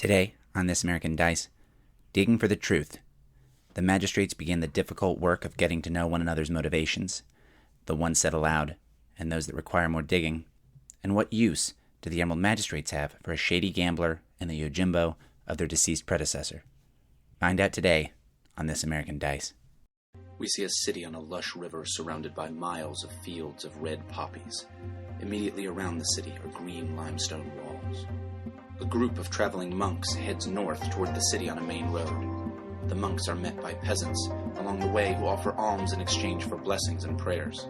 Today, on This American Dice, digging for the truth, the magistrates begin the difficult work of getting to know one another's motivations, the ones said aloud, and those that require more digging, and what use do the Emerald Magistrates have for a shady gambler and the Yojimbo of their deceased predecessor. Find out today on This American Dice. We see a city on a lush river surrounded by miles of fields of red poppies. Immediately around the city are green limestone walls. A group of traveling monks heads north toward the city on a main road. The monks are met by peasants along the way who offer alms in exchange for blessings and prayers.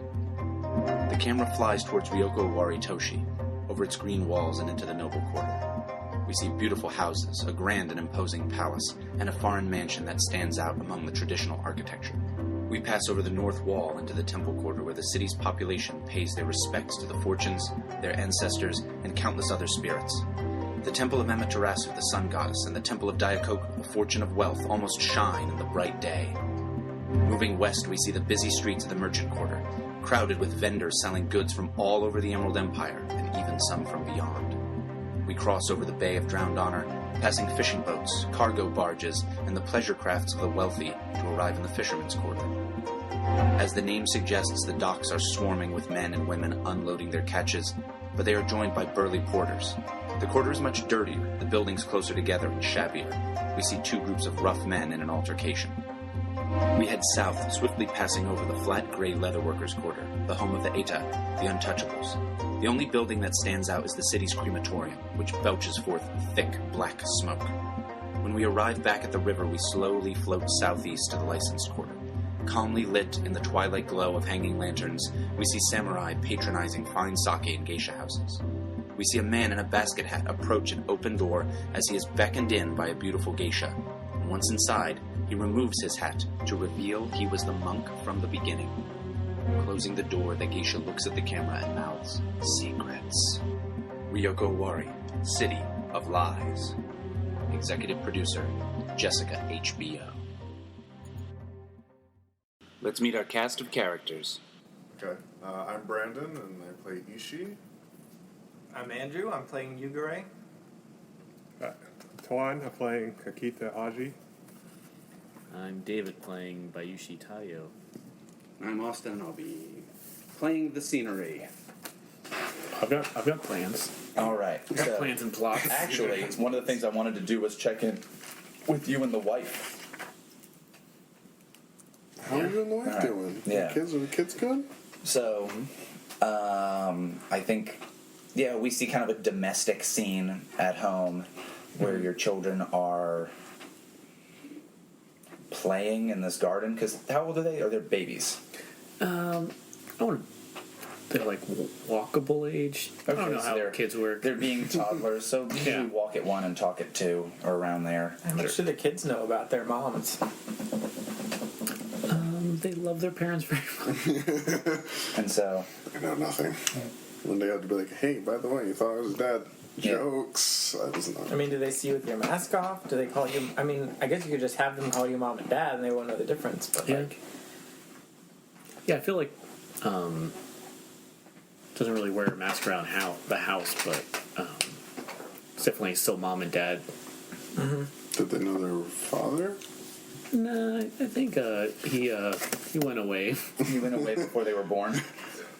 The camera flies towards Ryoko Owari Toshi, over its green walls and into the noble quarter. We see beautiful houses, a grand and imposing palace, and a foreign mansion that stands out among the traditional architecture. We pass over the north wall into the temple quarter where the city's population pays their respects to the fortunes, their ancestors, and countless other spirits. The temple of Amaterasu, the sun goddess, and the temple of Daikoku, the fortune of wealth, almost shine in the bright day. Moving west, we see the busy streets of the merchant quarter, crowded with vendors selling goods from all over the Emerald Empire, and even some from beyond. We cross over the Bay of Drowned Honor, passing fishing boats, cargo barges, and the pleasure crafts of the wealthy to arrive in the fishermen's quarter. As the name suggests, the docks are swarming with men and women unloading their catches, but they are joined by burly porters. The quarter is much dirtier, the buildings closer together and shabbier. We see two groups of rough men in an altercation. We head south, swiftly passing over the flat gray leatherworkers' quarter, the home of the Eta, the Untouchables. The only building that stands out is the city's crematorium, which belches forth thick, black smoke. When we arrive back at the river, we slowly float southeast to the licensed quarter. Calmly lit in the twilight glow of hanging lanterns, we see samurai patronizing fine sake and geisha houses. We see a man in a basket hat approach an open door as he is beckoned in by a beautiful geisha. And once inside, he removes his hat to reveal he was the monk from the beginning. Closing the door, the geisha looks at the camera and mouths, "Secrets." Ryoko Owari, City of Lies. Executive Producer, Jessica HBO. Let's meet our cast of characters. Okay, I'm Brandon, and I play Ishii. I'm Andrew. I'm playing Yugare. Tuan, I'm playing Akita Aji. I'm David playing Bayushi Taiyo. I'm Austin, and I'll be playing the scenery. I've got plans. All right. I've got plans and plots. Actually, one of the things I wanted to do was check in with you and the wife. How are you and the wife doing? Yeah. Are the kids good? So, I think, we see kind of a domestic scene at home where your children are playing in this garden. Because how old are they? Are they babies? They're like walkable age. I don't know how kids work. They're being toddlers, so usually walk at 1 and talk at 2 or around there. How much do the kids know about their moms? They love their parents very much. And so... I know nothing. One day I have to be like, hey, by the way, you thought I was dad. Jokes. I was not. I mean, do they see you with your mask off? Do they call you... I mean, I guess you could just have them call you mom and dad and they won't know the difference, but Yeah, I feel like... doesn't really wear a mask around the house, but it's definitely still mom and dad. Mm-hmm. Did they know their father? No, I think he went away. He went away before they were born?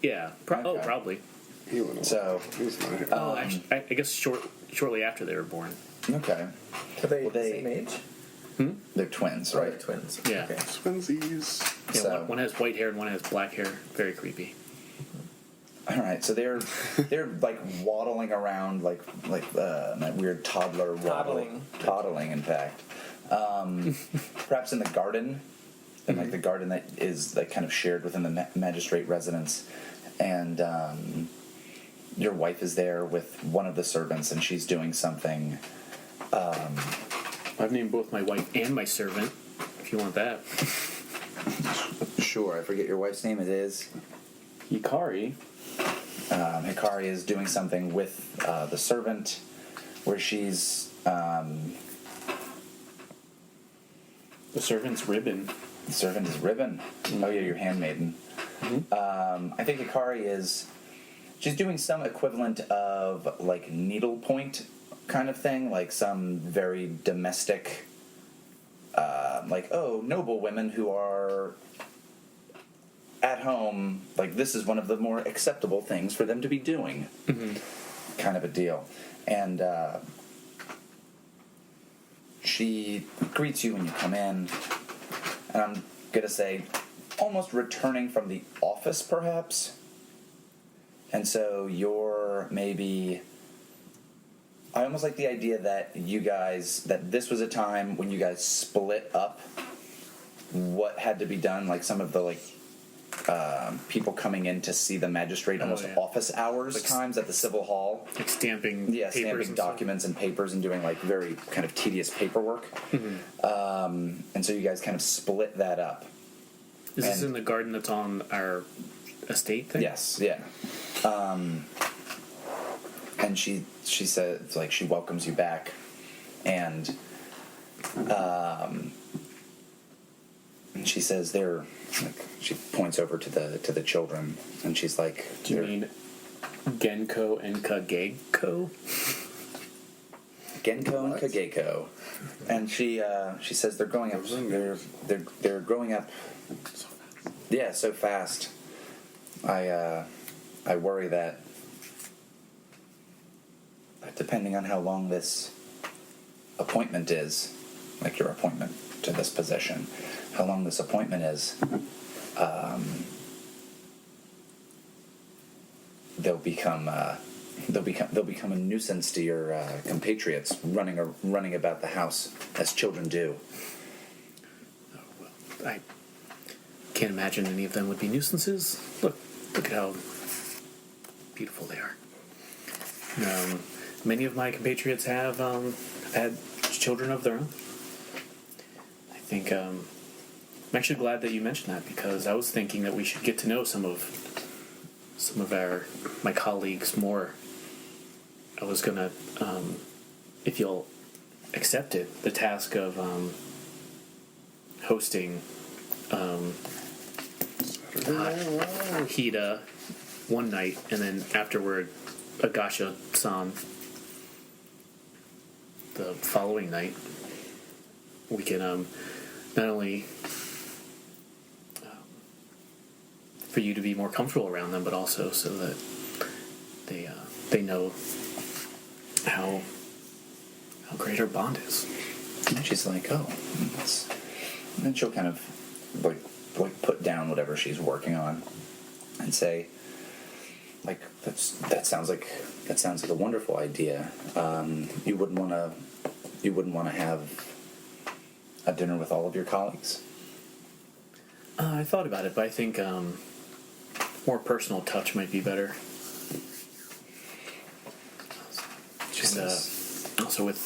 Yeah. Probably. He went away. So... He was not here. Actually, I guess shortly after they were born. Okay. Are they the same age? They're twins, right? They're twins. Yeah. Okay. Twinsies. Yeah, So- one has white hair and one has black hair. Very creepy. All right, so they're like waddling around like that weird toddler waddle. Toddling, in fact. Perhaps in the garden, in like the garden that is like kind of shared within the magistrate residence, and your wife is there with one of the servants, and she's doing something. I've named both my wife and my servant, if you want that. Sure, I forget your wife's name. It is Hikari. Hikari is doing something with the servant, where she's. The servant's Ribbon. The servant is Ribbon. Oh yeah, your handmaiden. I think Hikari is. She's doing some equivalent of like needlepoint kind of thing, like some very domestic, like, oh, noble women who are at home, like this is one of the more acceptable things for them to be doing, kind of a deal. And she greets you when you come in, and I'm gonna say almost returning from the office, perhaps. And so you're maybe... I almost like the idea that that this was a time when you guys split up what had to be done, like some of the, like, people coming in to see the magistrate, almost office hours like times at the civil hall. Like stamping papers stamping and documents and papers and doing, like, very kind of tedious paperwork. And so you guys kind of split that up. Is this in the garden that's on our estate thing? Yes, yeah. And she says, like, she welcomes you back, and she says they're, like, she points over to the children, and she's like, Do you mean Genko and Kageko? Genko and Kageko? And she says they're growing up. They're growing up. Yeah, so fast. I worry that depending on how long this appointment is, like your appointment to this position, how long this appointment is, they'll become a nuisance to your compatriots running about the house as children do. Oh, well, I can't imagine any of them would be nuisances. Look at how beautiful they are. Many of my compatriots have had children of their own. I think I'm actually glad that you mentioned that, because I was thinking that we should get to know some of my colleagues more. I was gonna, if you'll accept it, the task of hosting Hida one night, and then afterward Agasha-san the following night. We can not only for you to be more comfortable around them, but also so that they know how great our bond is. And she's like, oh, and then she'll kind of like put down whatever she's working on and say, like, that sounds like a wonderful idea. You wouldn't want to have a dinner with all of your colleagues? I thought about it, but I think more personal touch might be better. And, also with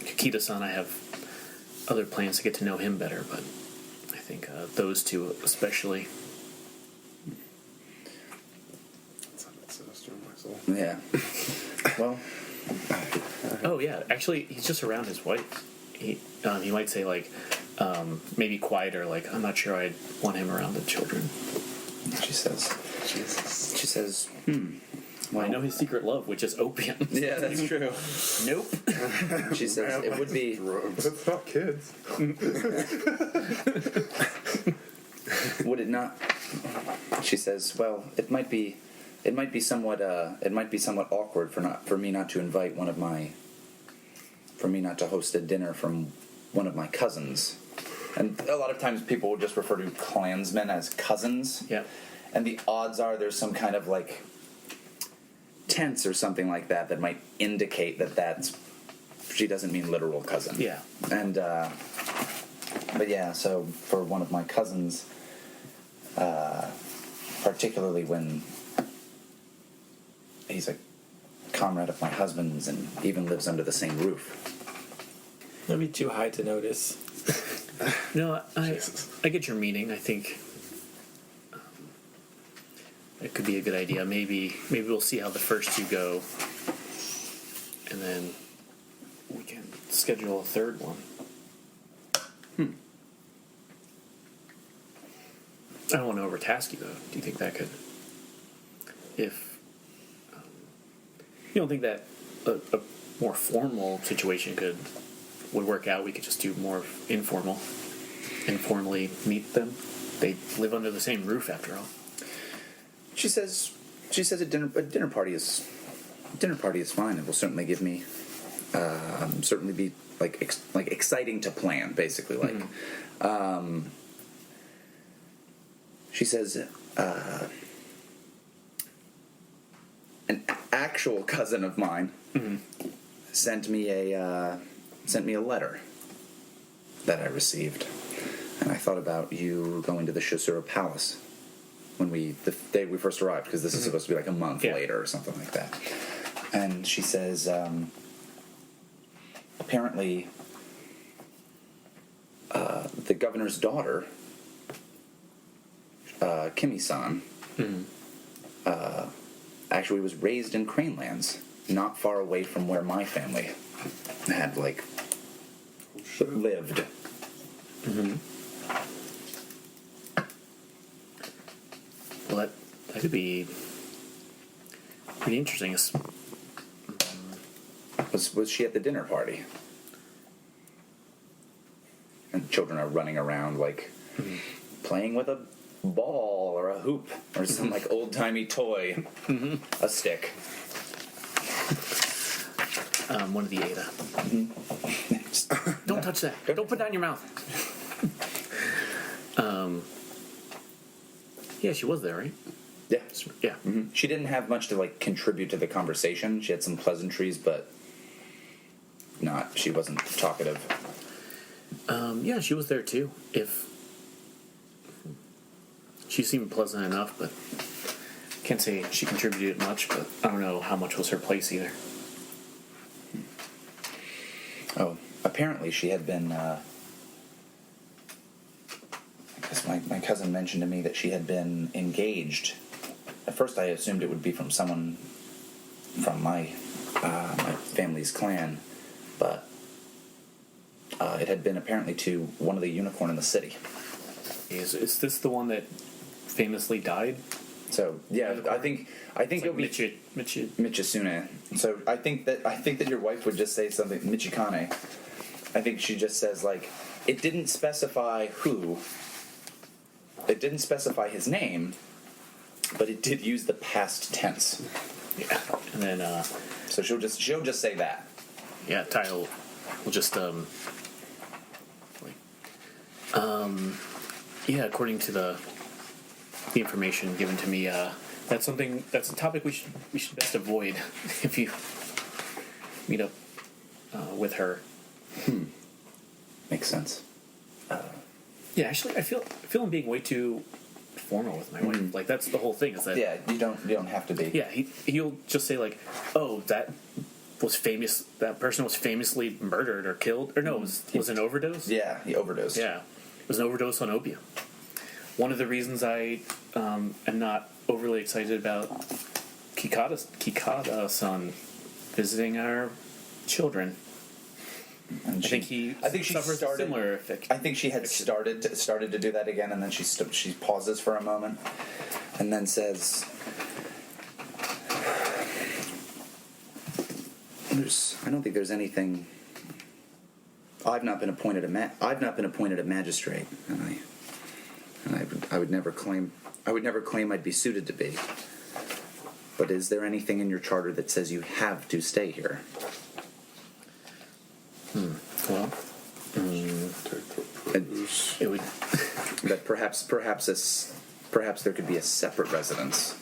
Kikita-san, I have other plans to get to know him better, but I think those two especially. Yeah. Well. Oh yeah, actually, he's just around his wife. He might say, like, maybe quieter, like, I'm not sure I'd want him around the children. She says, Well, I know his secret love, which is opium. Yeah, that's true. Nope. She says it would be. But it's not kids. Would it not? She says, well, it might be somewhat awkward for me not to invite not to host a dinner from one of my cousins. And a lot of times people will just refer to clansmen as cousins. Yeah. And the odds are there's some kind of, like, tense or something like that might indicate that she doesn't mean literal cousin. Yeah. And but yeah, so for one of my cousins, particularly when he's a comrade of my husband's and even lives under the same roof. That'd be too high to notice. No, I get your meaning. I think it could be a good idea. Maybe we'll see how the first two go, and then we can schedule a third one. I don't want to overtask you, though. Do you think that could... If... you don't think that a more formal situation would work out, we could just do more informally meet them. They live under the same roof after all. She says a dinner party is fine. It will certainly give me certainly be like exciting to plan, basically. Like she says an actual cousin of mine sent me a letter that I received, and I thought about you going to the Shusura Palace when the day we first arrived, because this is supposed to be like a month later or something like that. And she says, apparently, the governor's daughter, Kimi-san, actually was raised in Cranelands, not far away from where my family had lived. Well, that could be pretty interesting. Was she at the dinner party? And children are running around playing with a ball or a hoop or some old timey toy, a stick. One of the Ada. Don't touch that. Don't put that in your mouth. Yeah, she was there, right? Yeah. Yeah. She didn't have much to contribute to the conversation. She had some pleasantries, but she wasn't talkative. Yeah, she was there too. She seemed pleasant enough, but can't say she contributed much, but I don't know how much was her place either. Oh, apparently she had been, I guess my cousin mentioned to me that she had been engaged. At first I assumed it would be from someone from my family's clan, but it had been apparently to one of the unicorn in the city. Is this the one that famously died? So yeah, I think it'll be Michitsune. So I think that your wife would just say something Michikane. I think she just says it didn't specify who. It didn't specify his name, but it did use the past tense. Yeah, and then so she'll just say that. Yeah, Taiyo will just yeah, according to the information given to me, that's a topic we should best avoid if you meet up with her. Makes sense. Yeah, actually, I feel I'm being way too formal with my wife. That's the whole thing. Is that you don't have to be. Yeah, he'll just say oh, that person was famously murdered or killed, or no, it was an overdose. Yeah, he overdosed. Yeah, it was an overdose on opium. One of the reasons I am not overly excited about Kikada-san visiting our children. And I think she suffered a similar effect. I think she had started to do that again, and then she pauses for a moment, and then says, "I don't think there's anything. I've not been appointed a magistrate, and I would never claim I'd be suited to be. But is there anything in your charter that says you have to stay here?" Well, it would. That perhaps there could be a separate residence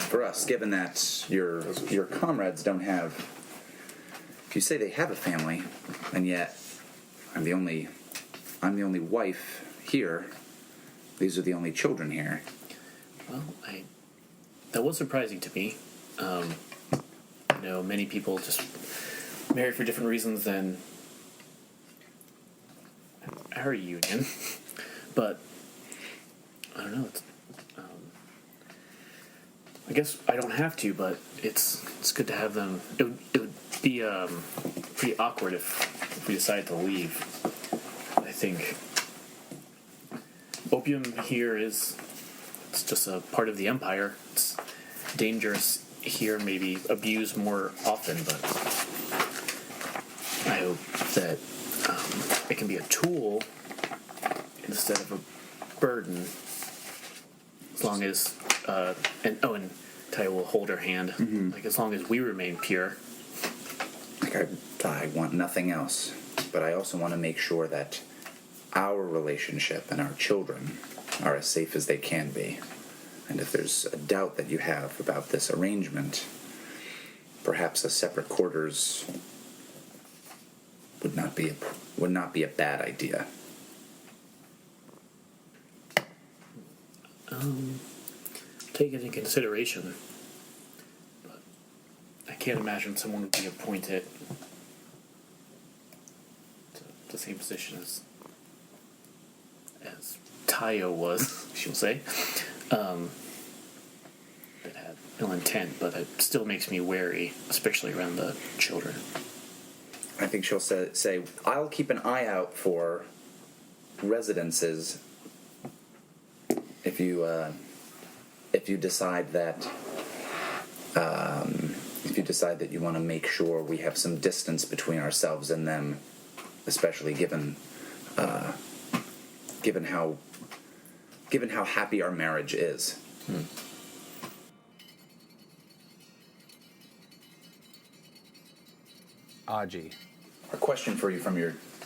for us, given that your comrades don't have. If you say they have a family, and yet I'm the only wife here. These are the only children here. Well, that was surprising to me. Many people just marry for different reasons than our union, but I don't know. I guess I don't have to, but it's good to have them. It would be pretty awkward if we decided to leave. I think opium here it's just a part of the empire. It's dangerous here, maybe abused more often, but I hope that it can be a tool instead of a burden. As long as and Taiyo will hold her hand. Like as long as we remain pure. Like I want nothing else, but I also want to make sure that our relationship and our children are as safe as they can be. And if there's a doubt that you have about this arrangement, perhaps a separate quarters would not be a bad idea. Take it into consideration. But I can't imagine someone would be appointed to the same position as Taiyo was, she'll say. That had ill intent, but it still makes me wary, especially around the children. I think she'll say, I'll keep an eye out for residences if you decide that you want to make sure we have some distance between ourselves and them, especially given how happy our marriage is. Aji. A question for you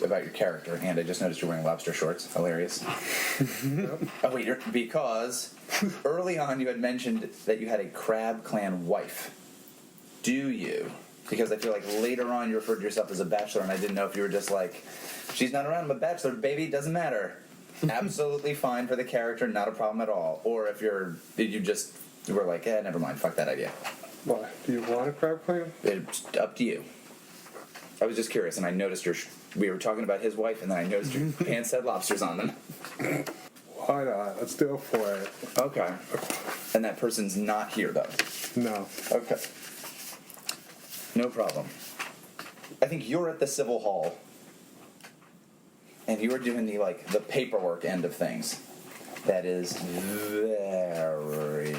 about your character, and I just noticed you're wearing lobster shorts. Hilarious. Oh wait, because early on you had mentioned that you had a Crab Clan wife. Do you? Because I feel like later on you referred to yourself as a bachelor, and I didn't know if you were just like, she's not around, I'm a bachelor, baby, doesn't matter. Absolutely fine for the character, not a problem at all. Or if you were like, never mind, fuck that idea. Why? Do you want a crab clan? It's up to you. I was just curious, and I noticed we were talking about his wife, and then I noticed your pants had lobsters on them. Why not? Let's do it for it. Okay. And that person's not here, though. No. Okay. No problem. I think you're at the Civil Hall, and you are doing the paperwork end of things. That is very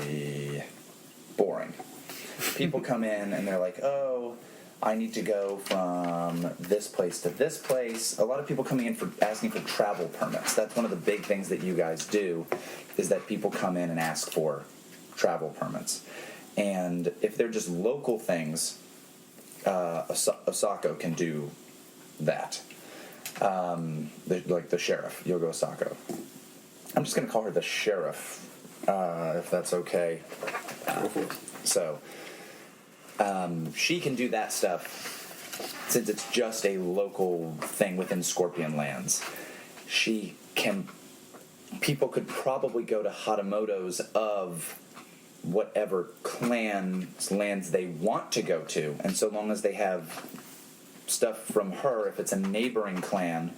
boring. People come in, and they're like, oh, I need to go from this place to this place. A lot of people coming in asking for travel permits. That's one of the big things that you guys do, is that people come in and ask for travel permits. And if they're just local things, Osako can do that. Like the sheriff, Yogo Osako. I'm just going to call her the sheriff, if that's okay. So... she can do that stuff since it's just a local thing within Scorpion Lands. People could probably go to Hatamoto's of whatever clan's lands they want to go to, and so long as they have stuff from her, if it's a neighboring clan,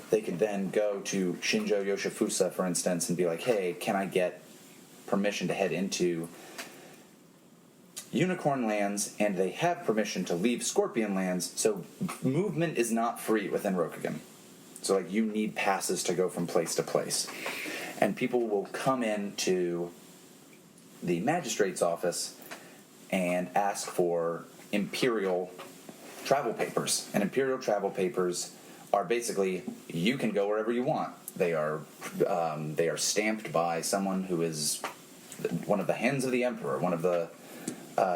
they could then go to Shinjo Yoshifusa, for instance, and be like, hey, can I get permission to head into Unicorn Lands, and they have permission to leave Scorpion Lands, so movement is not free within Rokugan. So, you need passes to go from place to place. And people will come into the magistrate's office and ask for imperial travel papers. And imperial travel papers are basically, you can go wherever you want. They are stamped by someone who is one of the hands of the emperor, one of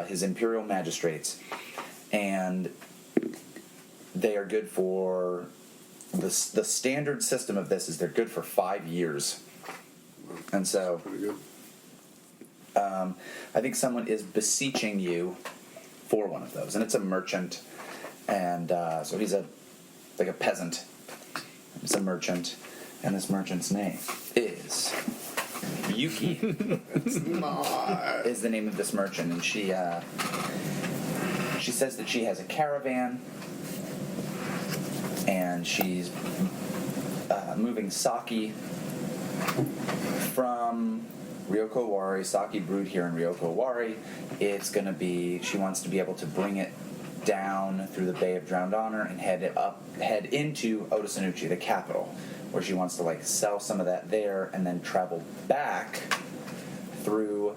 his imperial magistrates, and they are good for the standard system of this is they're good for 5 years, and so Pretty good. I think someone is beseeching you for one of those, and it's a merchant, and so he's a peasant. He's a merchant, and this merchant's name is Yuki. It's not. Is the name of this merchant, and she says that she has a caravan, and she's moving sake from Ryoko Owari, sake brewed here in Ryoko Owari. It's going to be, she wants to be able to bring it down through the Bay of Drowned Honor and head into Otosanuchi, the capital, where she wants to sell some of that there and then travel back through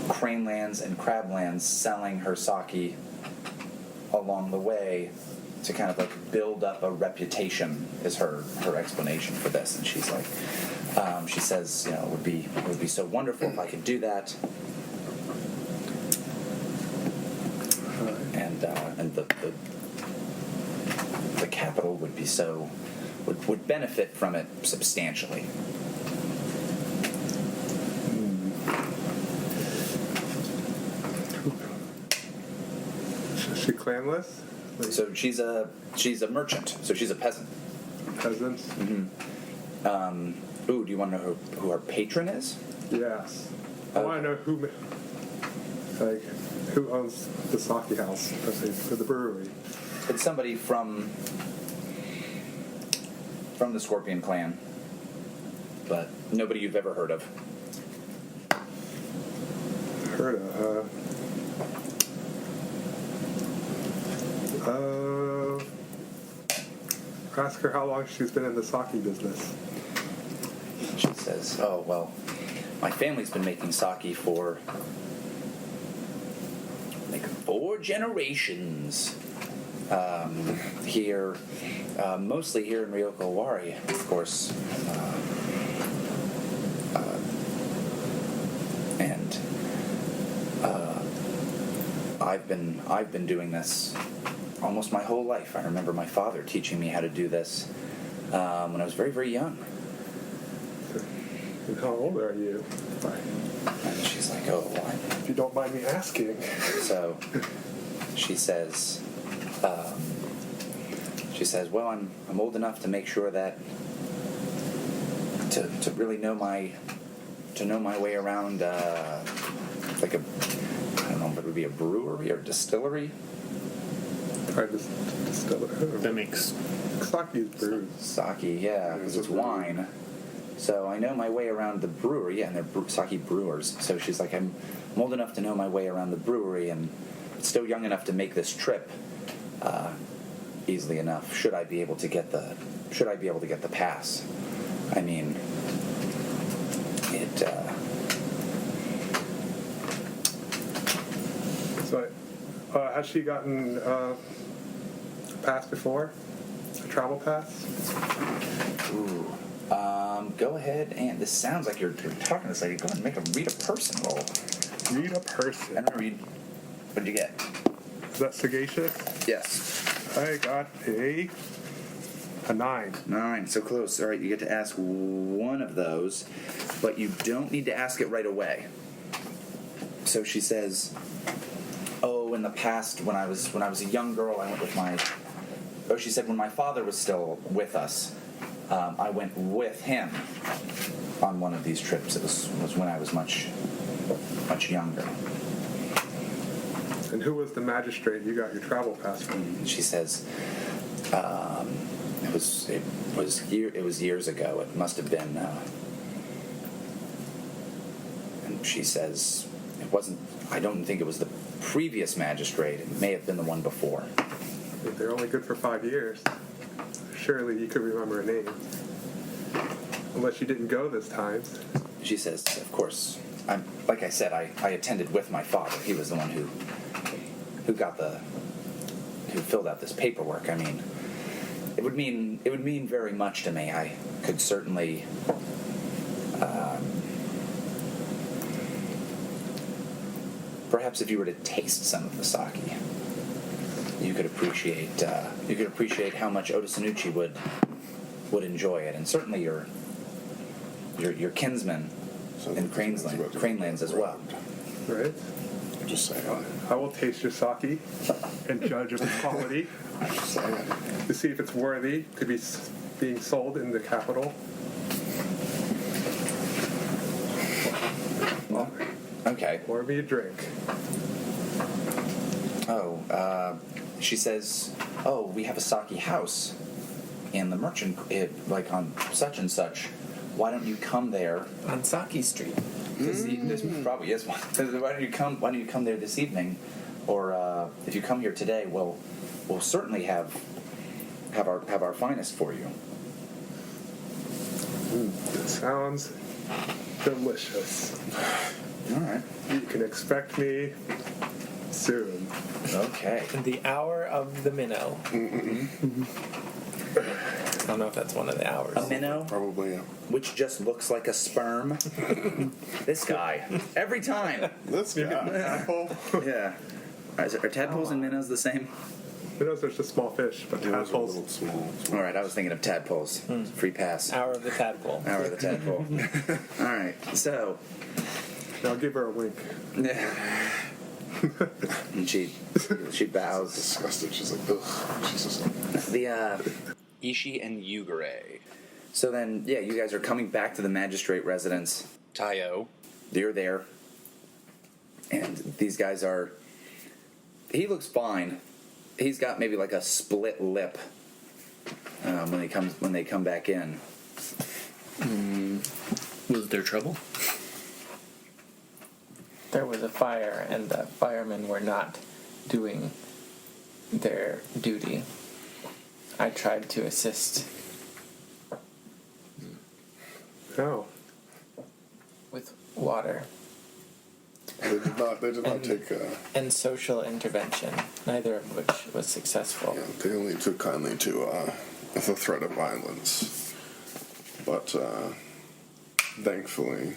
Crane Lands and Crab Lands, selling her sake along the way to kind of like build up a reputation is her explanation for this. And she's like, she says, you know, it would be so wonderful if I could do that. And the capital would be would benefit from it substantially. Is she clanless? So she's a merchant. So she's a peasant. Peasants? Ooh, do you want to know who our patron is? Yes. I want to know who owns the sake house, or the brewery. It's somebody from the Scorpion clan, but nobody you've ever heard of. Heard of, ask her how long she's been in the sake business. She says, oh, well, my family's been making sake for like 4 generations here, mostly here in Ryoko Owari, of course. And I've been doing this almost my whole life. I remember my father teaching me how to do this when I was very, very young. And how old are you? And she's like, oh, well, If you don't mind me asking. So she says, well, I'm old enough to make sure that to really know my way around like I don't know, but it would be a brewery or distillery. Distillery. That makes Sake is brewed. Sake, yeah, because it's wine. So I know my way around the brewery, and they're sake brewers. So she's like, I'm old enough to know my way around the brewery, and still young enough to make this trip easily enough. Should I be able to get the pass? I mean, it. So, has she gotten a pass before? A travel pass? Ooh. Go ahead and this sounds like you're talking to this lady. Go ahead and make a read a person roll. Read a person. I'm gonna read. What did you get? Is that sagacious? Yes. I got a 9. 9. So close. All right, you get to ask one of those, but you don't need to ask it right away. So she says, "Oh, in the past, when I was a young girl, I went with my." Oh, she said when my father was still with us. I went with him on one of these trips. It was when I was much younger. And who was the magistrate you got your travel pass from? She says, it was years ago. It must have been. And she says, it wasn't. I don't think it was the previous magistrate. It may have been the one before. They're only good for 5 years. Surely you could remember a name. Unless you didn't go this time. She says, of course. Like I said, I attended with my father. He was the one who filled out this paperwork. I mean, it would mean very much to me. I could certainly perhaps if you were to taste some of the sake, you could appreciate how much Otosanuchi would enjoy it, and certainly your kinsman in Cranelands as well. Right? Just saying. I will taste your sake and judge of its quality Just saying. to see if it's worthy to be being sold in the capital. Okay. Pour me a drink. Oh, she says, oh, we have a sake house in the merchant, like on such and such. Why don't you come there? On Saki Street. This probably is one. Why don't you come there this evening, or if you come here today, we'll certainly have our finest for you. It sounds delicious. All right. You can expect me Soon. Okay. The hour of the minnow. I don't know if that's one of the hours. A minnow, Probably, yeah. which just looks like a sperm. This guy. Every time. This guy. Apple. Yeah. Are tadpoles and minnows the same? Minnows are just small fish, but Those are a tadpoles. little small. All right, I was thinking of tadpoles. Free pass. Hour of the tadpole. Hour of the tadpole. All right, so. I'll give her a wink. Yeah. And she bows. Disgusted. She's like, ugh. She's just The Ishii and Yugare. So then, yeah, you guys are coming back to the magistrate residence. Taiyo. You're there, and these guys are. He looks fine. He's got maybe like a split lip when they come back in. Was there trouble? There was a fire, and the firemen were not doing their duty. I tried to assist Oh. with water They did not take. and social intervention, neither of which was successful. Yeah, they only took kindly to the threat of violence, but thankfully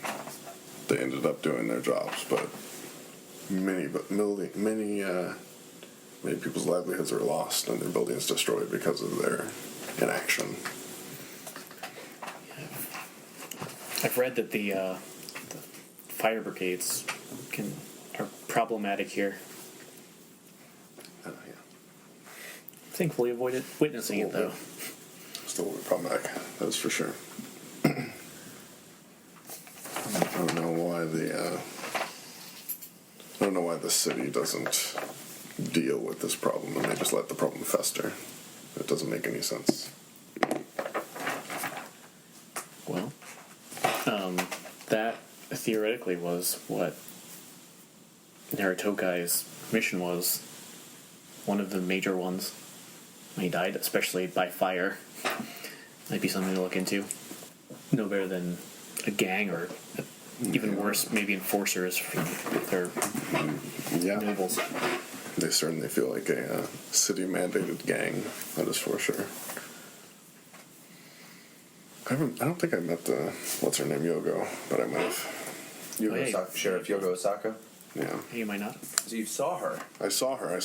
they ended up doing their jobs. But many people's livelihoods are lost and their buildings destroyed because of their inaction. I've read that the fire brigades are problematic here. Yeah, Thankfully, avoided witnessing it though. still will be problematic. That's for sure. I don't know why the city doesn't deal with this problem and they just let the problem fester. It doesn't make any sense. Well, that theoretically was what Naratokai's mission was. One of the major ones. When he died, especially by fire. Might be something to look into. No better than a gang or even worse, maybe enforcers from their Yeah, nobles. they certainly feel like a city-mandated gang. That is for sure. I don't think I met the what's her name Yogo, but I might have. Sheriff Yogo Osaka. Yeah, You might not. So you saw her. I saw her.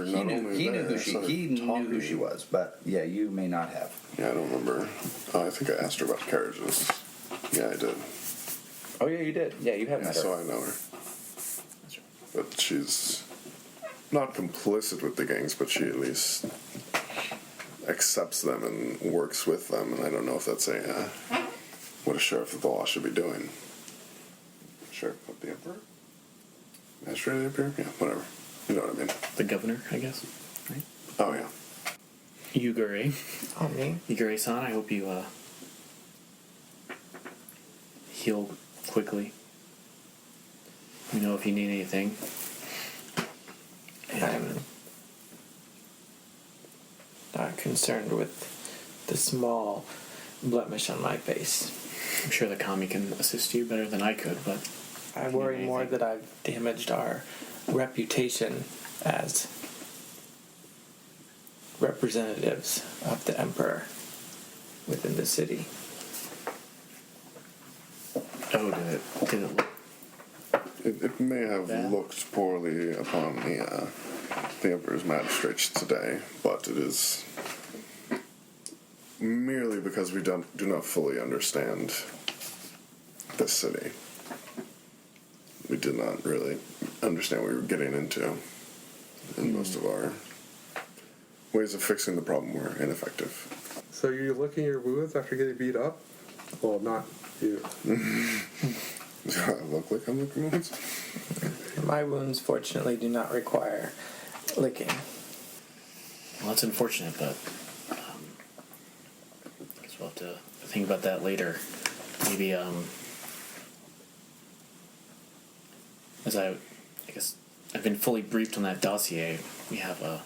He Not knew, only he there, knew who I she saw her he knew who talking. she was, but yeah, you may not have. Yeah, I don't remember. I think I asked her about carriages. Yeah, I did. Oh yeah, you did. Yeah, you have Yeah, met her. so I know her. But she's not complicit with the gangs, but she at least accepts them and works with them. And I don't know if that's what a sheriff of the law should be doing. Sheriff of the Emperor? Magistrate of the Emperor? Yeah, whatever. You know what I mean. The governor, I guess. Right? Oh, yeah. Yugare. On me. Yugare-san, I hope you heal quickly. Let me know if you need anything. I'm not concerned with the small blemish on my face. I'm sure the kami can assist you better than I could, but I worry more that I've damaged our reputation as representatives of the Emperor within the city. oh, did it look It may have Bad? looked poorly upon the Emperor's magistrates today, but it is merely because we do not fully understand this city. We did not really understand what we were getting into, and most of our ways of fixing the problem were ineffective. So you're licking your wounds after getting beat up? Well, not you. Do I look like I'm looking at? My wounds, fortunately, do not require licking. Well, that's unfortunate, but I guess we'll have to think about that later. Maybe, as I guess I've been fully briefed on that dossier. We have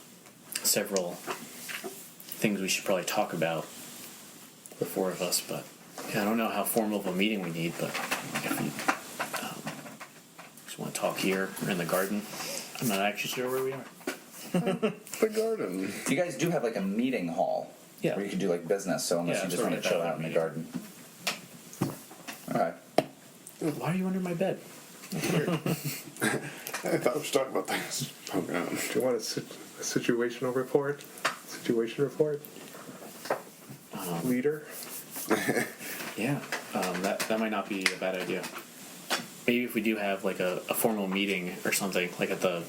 several things we should probably talk about, the four of us. But yeah, I don't know how formal of a meeting we need, but if you just want to talk here or in the garden, I'm not actually sure where we are. The garden. You guys do have like a meeting hall. Yeah. Where you could do like business. So unless Yeah, you just sort want of to chill that out in the meeting. garden. All right. Why are you under my bed? I thought we were talking about things. Oh, God. Do you want a situational report? Situation report? Leader? Yeah, that might not be a bad idea. Maybe if we do have like a formal meeting or something, like at the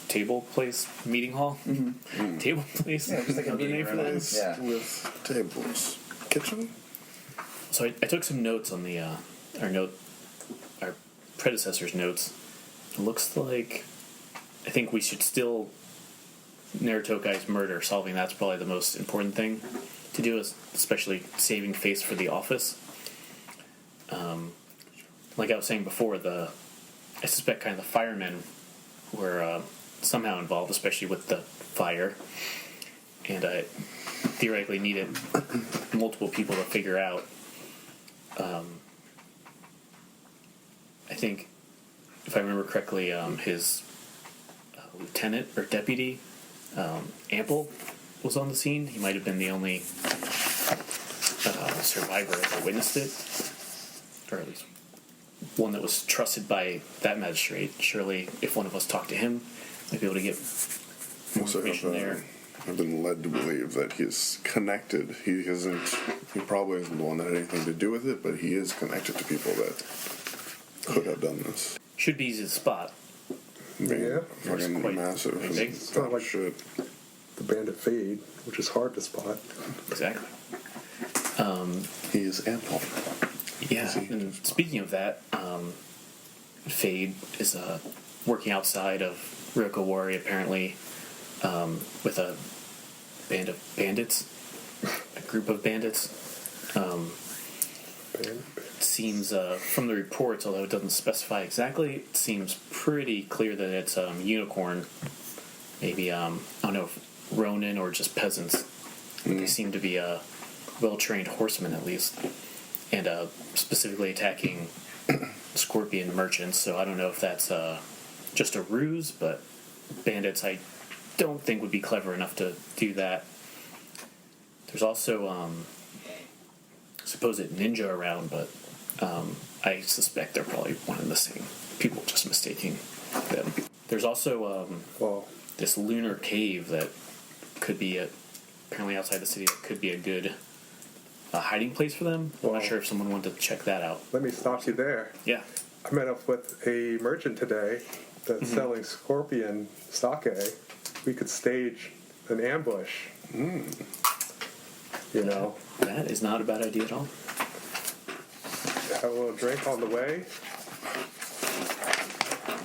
table place meeting hall. Mm-hmm. Table place. Yeah, just like a Another meeting name for room. that? Yeah. With tables. Kitchen? So I took some notes on the our predecessor's notes. It looks like I think we should still Narutokai's murder. Solving that's probably the most important thing to do, especially saving face for the office. Like I was saying before, I suspect kind of the firemen were somehow involved, especially with the fire, and I theoretically needed multiple people to figure out. I think, if I remember correctly, his lieutenant or deputy, Ample, was on the scene. He might have been the only survivor that witnessed it, or at least one that was trusted by that magistrate. Surely, if one of us talked to him, we'd be able to get more Also, information there. I've been led to believe that he's connected. He probably isn't the one that had anything to do with it, but he is connected to people that could have done this. Should be easy to spot. I mean, Yeah. fucking Quite massive. big. It's not like- shit. The Bandit Fade, which is hard to spot. Exactly. He is ample. Yeah, and speaking of that, Fade is working outside of Ryoko Owari apparently with a band of bandits, a group of bandits. It seems from the reports, although it doesn't specify exactly, it seems pretty clear that it's unicorn. Maybe I don't know if Ronin or just peasants. But they seem to be well-trained horsemen at least, and specifically attacking scorpion merchants. So I don't know if that's just a ruse, but bandits I don't think would be clever enough to do that. There's also supposed ninja around, but I suspect they're probably one and the same. People just mistaking them. There's also this lunar cave that could be apparently outside the city. That could be a good hiding place for them. I'm not sure if someone wanted to check that out. Let me stop you there. Yeah. I met up with a merchant today that's selling scorpion sake. We could stage an ambush. You know, That is not a bad idea at all. have a little drink on the way.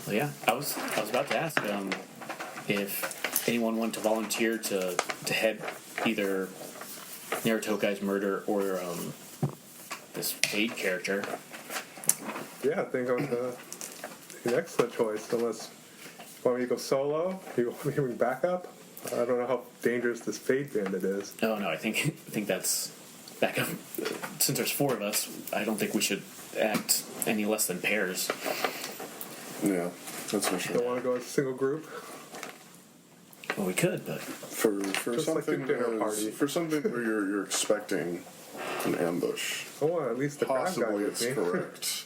Well, yeah, I was about to ask if anyone wanted to volunteer to head either Narutokai's murder or this Fade character. Yeah, I think I'm an excellent choice. Unless you want me to go solo, you want me to bring backup. I don't know how dangerous this Fade bandit is. Oh no, I think that's back up. Since there's four of us, I don't think we should act any less than pairs. Yeah, that's for sure. Don't want to go as a single group. Well, we could, but For Just like the something dinner party. for something where you're expecting an ambush, I want at least the crab guy possibly with it's me. correct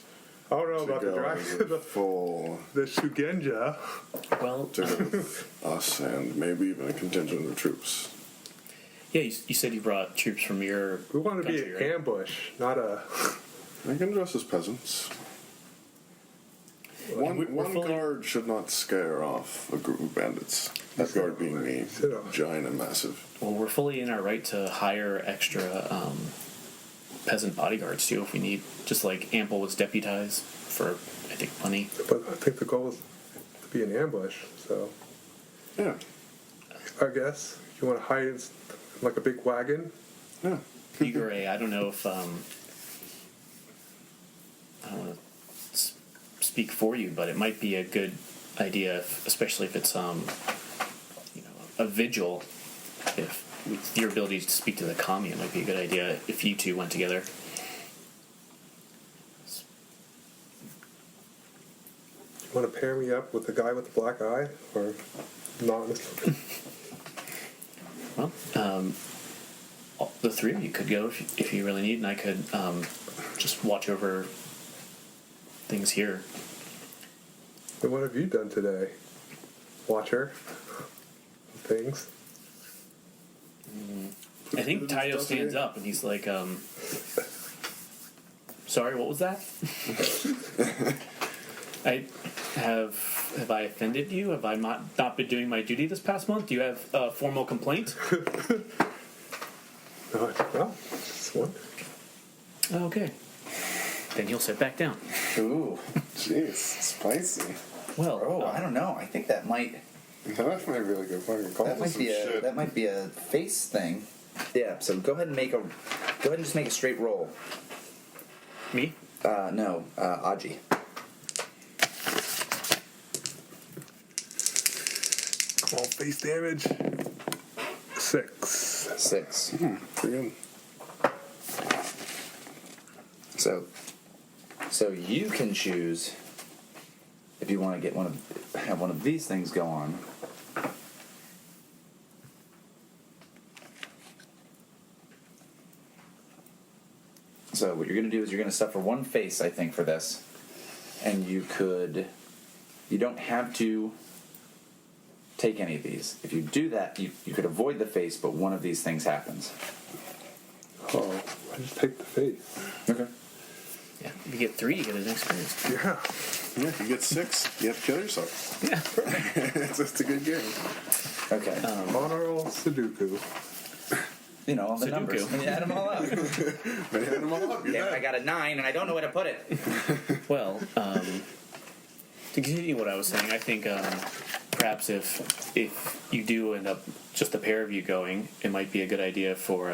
I don't know to about the go as a dragon, full the Shugenja. well, to go with us and maybe even a contingent of troops. yeah. You said you brought troops from your We want to be country, an right? ambush, not a. They can dress as peasants. One fully- guard should not scare off a group of bandits. That guard being me, giant and massive. Well, we're fully in our right to hire extra peasant bodyguards too if we need. Just like Ample was deputized for, I think, money. But I think the goal is to be an ambush. So Yeah, Uh, I guess you want to hide in like a big wagon. yeah. Yugare, I don't know if I don't want to speak for you, but it might be a good idea, especially if it's a vigil. If with your ability to speak to the kami, it might be a good idea if you two went together. You want to pair me up with the guy with the black eye, or not? Well, the three of you could go if you really need, and I could just watch over things here. And what have you done today? Watcher? Things? I think Taiyo stands up and he's like, sorry, what was that? Have I offended you? Have I not been doing my duty this past month? Do you have a formal complaint? No, just one. Okay. Then you'll sit back down. Ooh. Jeez, spicy. Well, Oh, I don't know. I think that might That might be like a fucking call. that might be a face thing. Yeah. So go ahead and just make a straight roll. me? No, Aji. All face damage. 6. 6. Pretty good. So you can choose if you want to have one of these things go on. So what you're going to do is you're going to suffer one face, I think, for this, and you don't have to take any of these. If you do that, you could avoid the face, but one of these things happens. Oh, I just take the face. Okay. Yeah. If you get 3, you get an experience. Yeah. Yeah, if you get 6, you have to kill yourself. Yeah, perfect. It's just a good game. Okay. Honorable Sudoku. You know, all the Sudoku. numbers. And you add them all up. They had them all up. You're Yeah, dead. I got a 9, and I don't know where to put it. Well, to continue what I was saying, I think perhaps if you do end up just a pair of you going, it might be a good idea for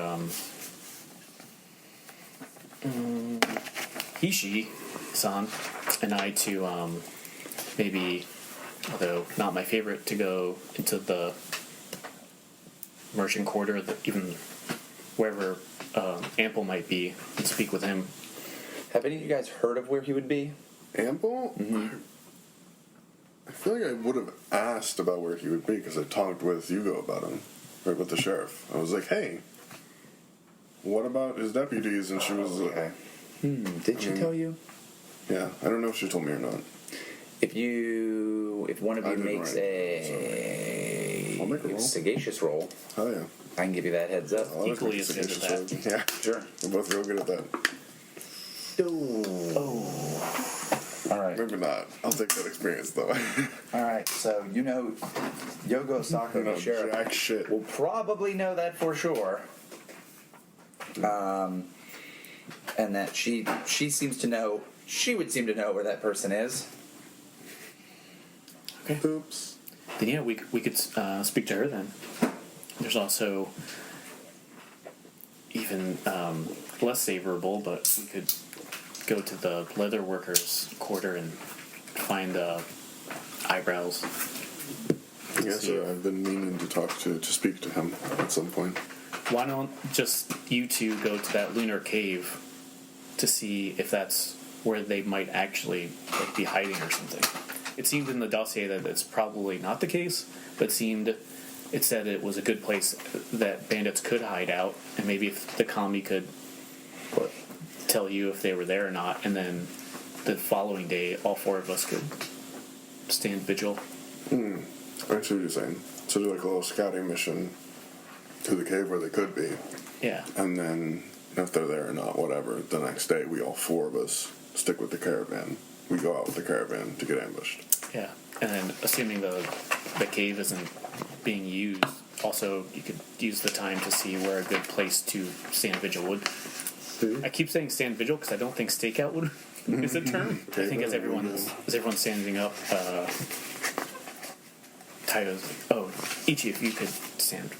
Hishi-san and I to maybe, although not my favorite, to go into the merchant quarter, even wherever Ample might be, and speak with him. Have any of you guys heard of where he would be? Ample? I feel like I would have asked about where he would be because I talked with Hugo about him, right, with the sheriff. I was like, hey, what about his deputies? And she was like, Did she tell you? yeah, I don't know if she told me or not. If one of I you didn't makes write, I'll make a a roll. sagacious roll, Oh, yeah. I can give you that heads up. I'll just Equally make as a good as sagacious that. roll. Yeah, Sure. we're both real good at that. All right. Maybe not. I'll take that experience, though. All right. So Yogo Saka, No, the sheriff, jack shit. will probably know that for sure. And that she seems to know. She would seem to know where that person is. Okay. Oops. Then yeah, we could speak to her then. There's also even less favorable, but we could go to the leather workers' quarter and find eyebrows. Yeah, so I've been meaning to speak to him at some point. Why don't just you two go to that lunar cave to see if that's where they might actually be hiding or something? It seemed in the dossier that it's probably not the case, but it said it was a good place that bandits could hide out, and maybe if the commie could tell you if they were there or not, and then the following day, all 4 of us could stand vigil. I see what you're saying. So do like a little scouting mission to the cave where they could be, Yeah. and then if they're there or not, whatever, the next day we all 4 of us stick with the caravan. We go out with the caravan to get ambushed. Yeah, and then assuming the cave isn't being used, also you could use the time to see where a good place to stand vigil would. I keep saying stand vigil because I don't think stakeout would is a term. I think as everyone's standing up, Taiyo's Ichi, if you could stand.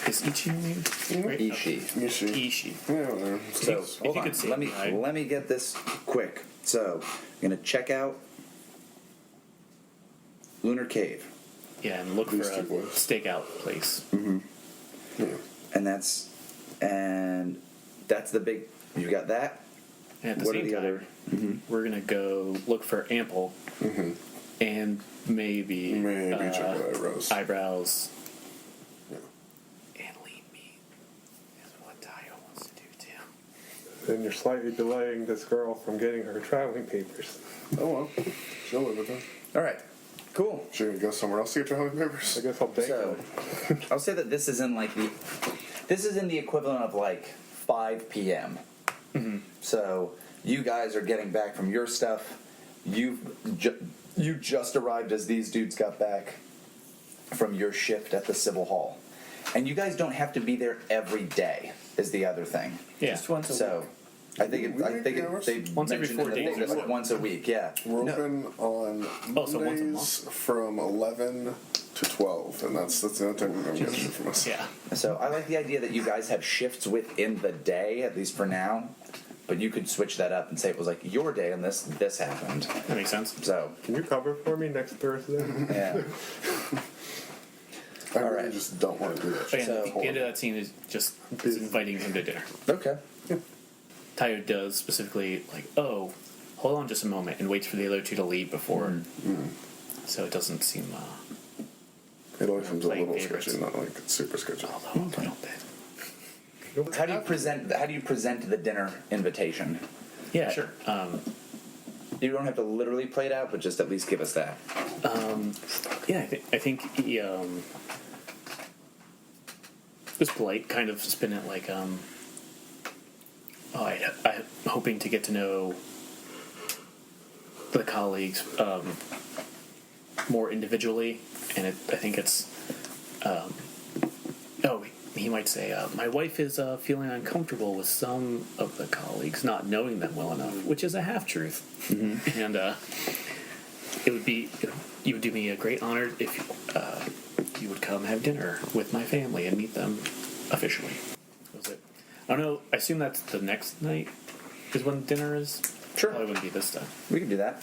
Is Ichi your name? Right? Ishi. Ishi. Yeah, whatever. So If hold you on. could see Let me right? let me get this quick. So I'm gonna check out Lunar Cave, Yeah, and look for These a two boys. stakeout place. Yeah. and that's the big. You got that. And at the What are same the time, other? we're gonna go look for Ample And maybe chocolate eyebrows. Eyebrows. Yeah. And lean meat is what Taiyo wants to do too. Then you're slightly delaying this girl from getting her traveling papers. Oh well, she'll live with them. All right. Cool. She gonna go somewhere else to get traveling papers? I guess I'll bake So, her. I'll say that this is in the equivalent of like 5 p.m. Mm-hmm. So you guys are getting back from your stuff. You just arrived as these dudes got back from your shift at the Civil Hall, and you guys don't have to be there every day. Is the other thing. Yeah. Just once a So. week. I think they Once every mentioned 4 that days it's or like once a week. Yeah. We're No. open on Oh, so once a Mondays month? from 11 to 12, and that's the only time you're gonna get shit from us. Yeah. So I like the idea that you guys have shifts within the day, at least for now. But you could switch that up and say it was like your day and this happened. That makes sense. So Can you cover for me next Thursday? yeah. I really Alright. just don't want to do that. But shit. yeah, So- the end of that scene is just is inviting him to dinner. Okay. Taiyo does specifically like, oh, hold on just a moment, and waits for the other two to leave before, so it doesn't seem It always seems a playing little favorites. sketchy, not like super sketchy. although a little bit. How do you present the dinner invitation? Yeah, sure. You don't have to literally play it out, but just at least give us that. Yeah, I think he was polite, kind of spin it like, I'm hoping to get to know the colleagues more individually, and I think it's, he might say, my wife is feeling uncomfortable with some of the colleagues, not knowing them well enough, which is a half-truth. Mm-hmm. And you would do me a great honor if you would come have dinner with my family and meet them officially. That was it. I don't know, I assume that's the next night is when dinner is? Sure. Probably wouldn't be this time. We can do that.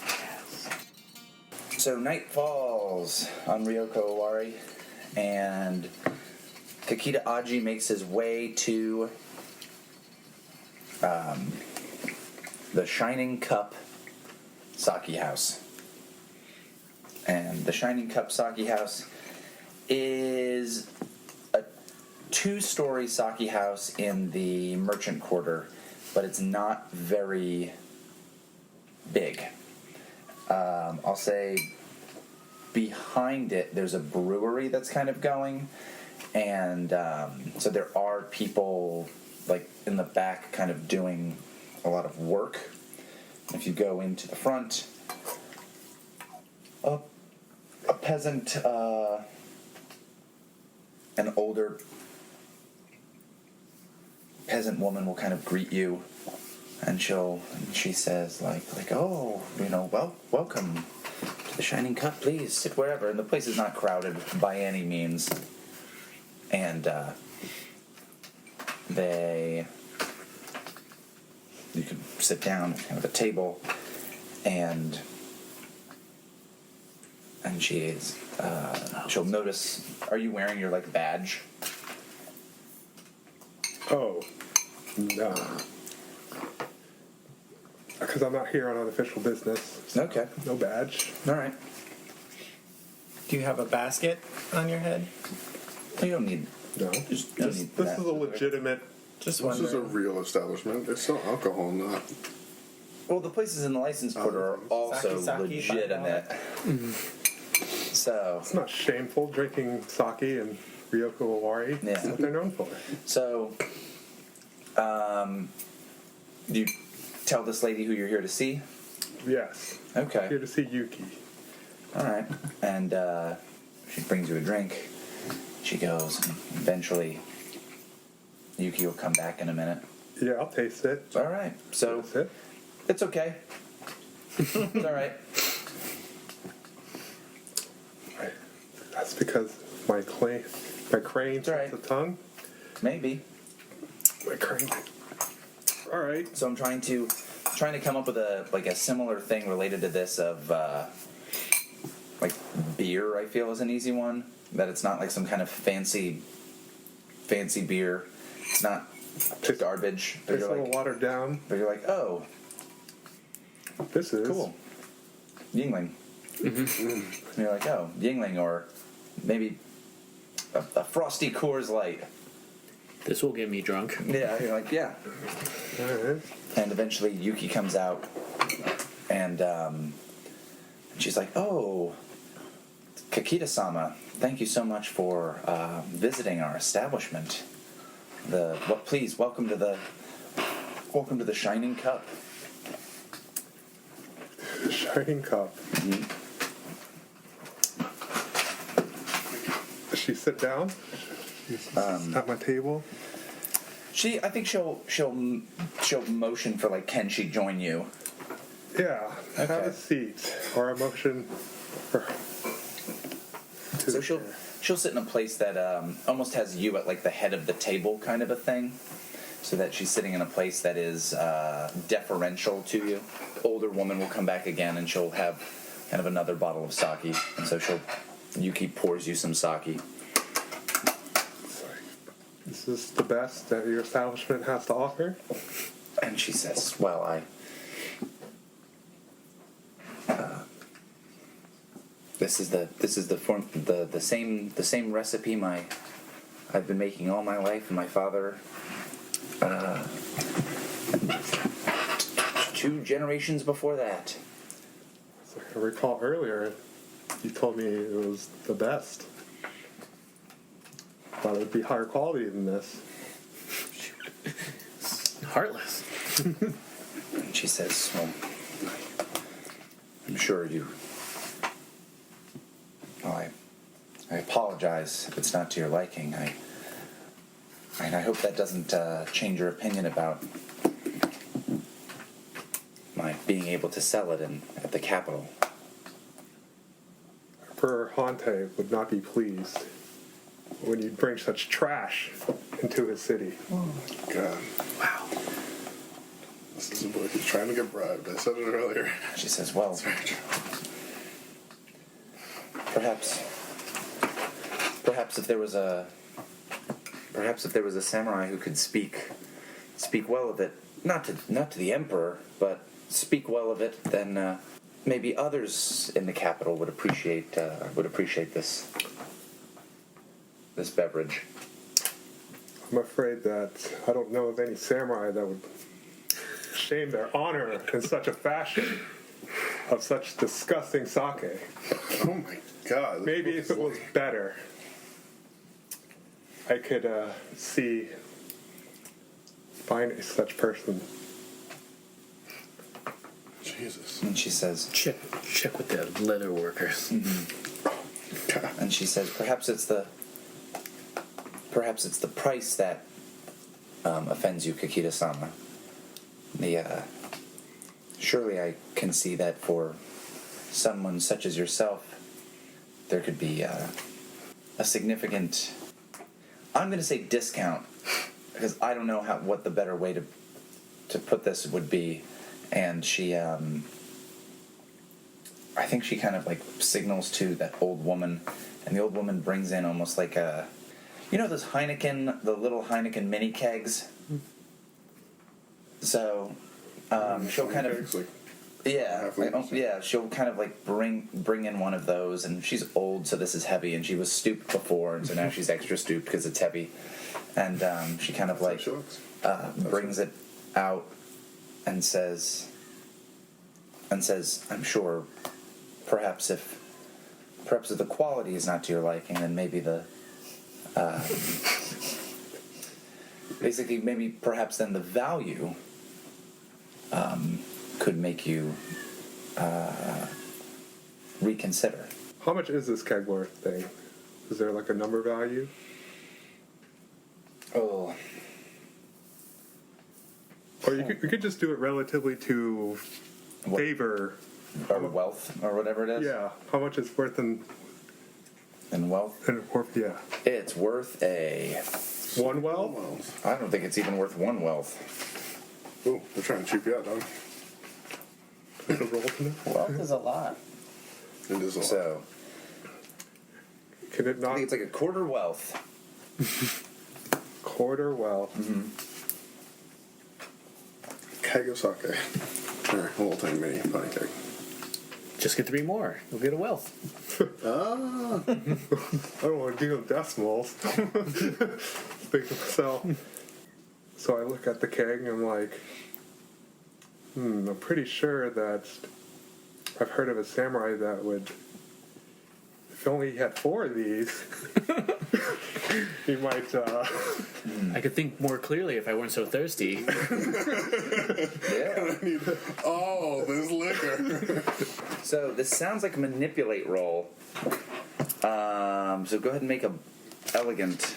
So night falls on Ryoko Owari, and Kakita Aji makes his way to the Shining Cup Sake House. And the Shining Cup Sake House is a 2-story sake house in the merchant quarter, but it's not very big. I'll say behind it there's a brewery that's kind of going, and so there are people like in the back kind of doing a lot of work. If you go into the front, a peasant, an older peasant woman will kind of greet you, and she says like oh, welcome to the Shining Cup, please sit wherever. And the place is not crowded by any means, and you can sit down at a table, and she'll notice, are you wearing your like badge? Oh, no. Because I'm not here on unofficial business. So Okay. No badge. All right. Do you have a basket on your head? You don't need. No. Just This is a legitimate. Just This is a wondering. real establishment. They sell alcohol, not. Well, the places in the license quarter are also Sake, legitimate. So, It's not shameful drinking sake and Ryoko Owari. Yeah. That's what they're known for. you tell this lady who you're here to see? Yes. Okay. Here to see Yuki. All right. And she brings you a drink. She goes, and eventually Yuki will come back in a minute. Yeah, I'll taste it. All right. So That's it. it's okay. It's all right. That's because my crane It's all right. the tongue. Maybe. My crane. All right. So I'm trying to come up with a similar thing related to this of like beer. I feel is an easy one. That it's not like some kind of fancy beer. It's not just garbage. But It's a you're little like, watered down. oh, This is cool. Yingling. And you're like, oh, Yingling, or maybe a frosty Coors Light. This will get me drunk. Yeah, you're like, yeah. All right. And eventually Yuki comes out, and she's like, oh, Kakita-sama, thank you so much for visiting our establishment. Please, welcome to the Shining Cup. The Shining Cup. Does she sit down? She's at my table. I think she'll motion for, like, can she join you? Yeah, have Okay. a seat or a motion. So she'll sit in a place that almost has you at, like, the head of the table kind of a thing, so that she's sitting in a place that is deferential to you. Older woman will come back again, and she'll have kind of another bottle of sake, and so Yuki pours you some sake. This is the best that your establishment has to offer. And she says, well, this is the form, the same recipe I've been making all my life, and my father 2 generations before that. So I recall earlier, you told me it was the best. Thought it would be higher quality than this. Heartless. And she says, well, I'm sure you... Well, I apologize if it's not to your liking. I hope that doesn't change your opinion about my being able to sell it at the capital. Emperor Hante would not be pleased when you bring such trash into his city. God. Wow. This is a boy who's trying to get bribed. I said it earlier. She says, well, perhaps if there was a samurai who could speak well of it, not to the emperor, but speak well of it, then maybe others in the capital would appreciate this beverage. I'm afraid that I don't know of any samurai that would shame their honor in such a fashion of such disgusting sake. Oh my God. Maybe if it was better, I could find such person. Jesus. And she says, Check with the leather workers. God. and she says, perhaps it's the price that offends you, Kakita-sama. Surely I can see that for someone such as yourself, there could be a significant, I'm going to say discount, because I don't know what the better way to put this would be. And she, I think she kind of like signals to that old woman, and the old woman brings in almost like a, those Heineken, the little Heineken mini kegs. So she'll kind of, she'll kind of like bring in one of those, and she's old, so this is heavy, and she was stooped before, and so now she's extra stooped because it's heavy, and she kind of like brings it out and says, I'm sure, perhaps if the quality is not to your liking, then maybe maybe perhaps then the value could make you reconsider. How much is this keg worth thing? Is there like a number value? Oh. Or you could just do it relatively to favor Or wealth, or whatever it is. Yeah, how much it's worth in wealth. Yeah, It's worth one wealth. I don't think it's even worth one wealth. Ooh, they're trying to cheap you out, dog. Is a roll to know? Wealth is a lot. It is a lot. So Can it I not think it's like a quarter wealth. quarter wealth? Keg of sake. Or a little tiny mini pony keg. Just get 3 more. You'll get a wealth. Ah. I don't want to deal in decimals. So I look at the keg and I'm like, I'm pretty sure that I've heard of a samurai that would, if only he had 4 of these, he might. I could think more clearly if I weren't so thirsty. Yeah. I need all this liquor. So this sounds like a manipulate roll. So go ahead and make a elegant.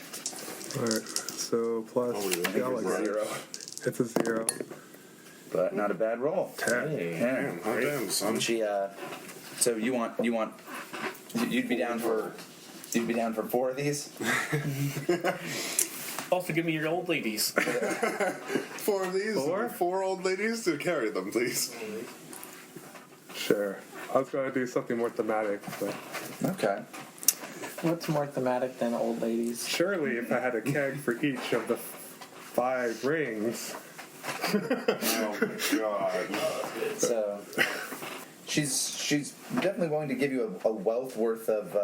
All right. So plus elegant. 0, It's a 0. but not a bad roll. 10. Hey. Damn, hot damn, son. And she. So you'd be down for 4 of these. Also, give me your old ladies. 4 of these? 4 old ladies to carry them, please. Sure. I was going to do something more thematic, but Okay. What's more thematic than old ladies? surely if I had a keg for each of the 5 rings. Oh my god. So she's definitely willing to give you a wealth worth of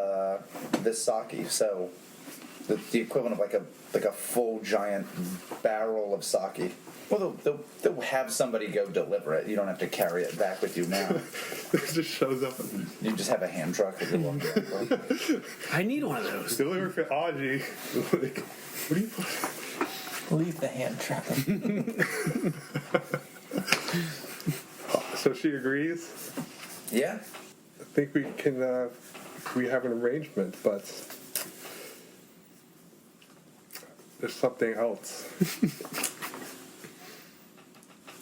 this sake. So the equivalent of like a full giant barrel of sake. Well, they'll have somebody go deliver it. You don't have to carry it back with you now. It just shows up. You just have a hand truck that you're walking around. I need one of those. Deliver for Aji. Like, what do you put? Leave the hand trap. So she agrees. Yeah. I think we can. We have an arrangement, but there's something else.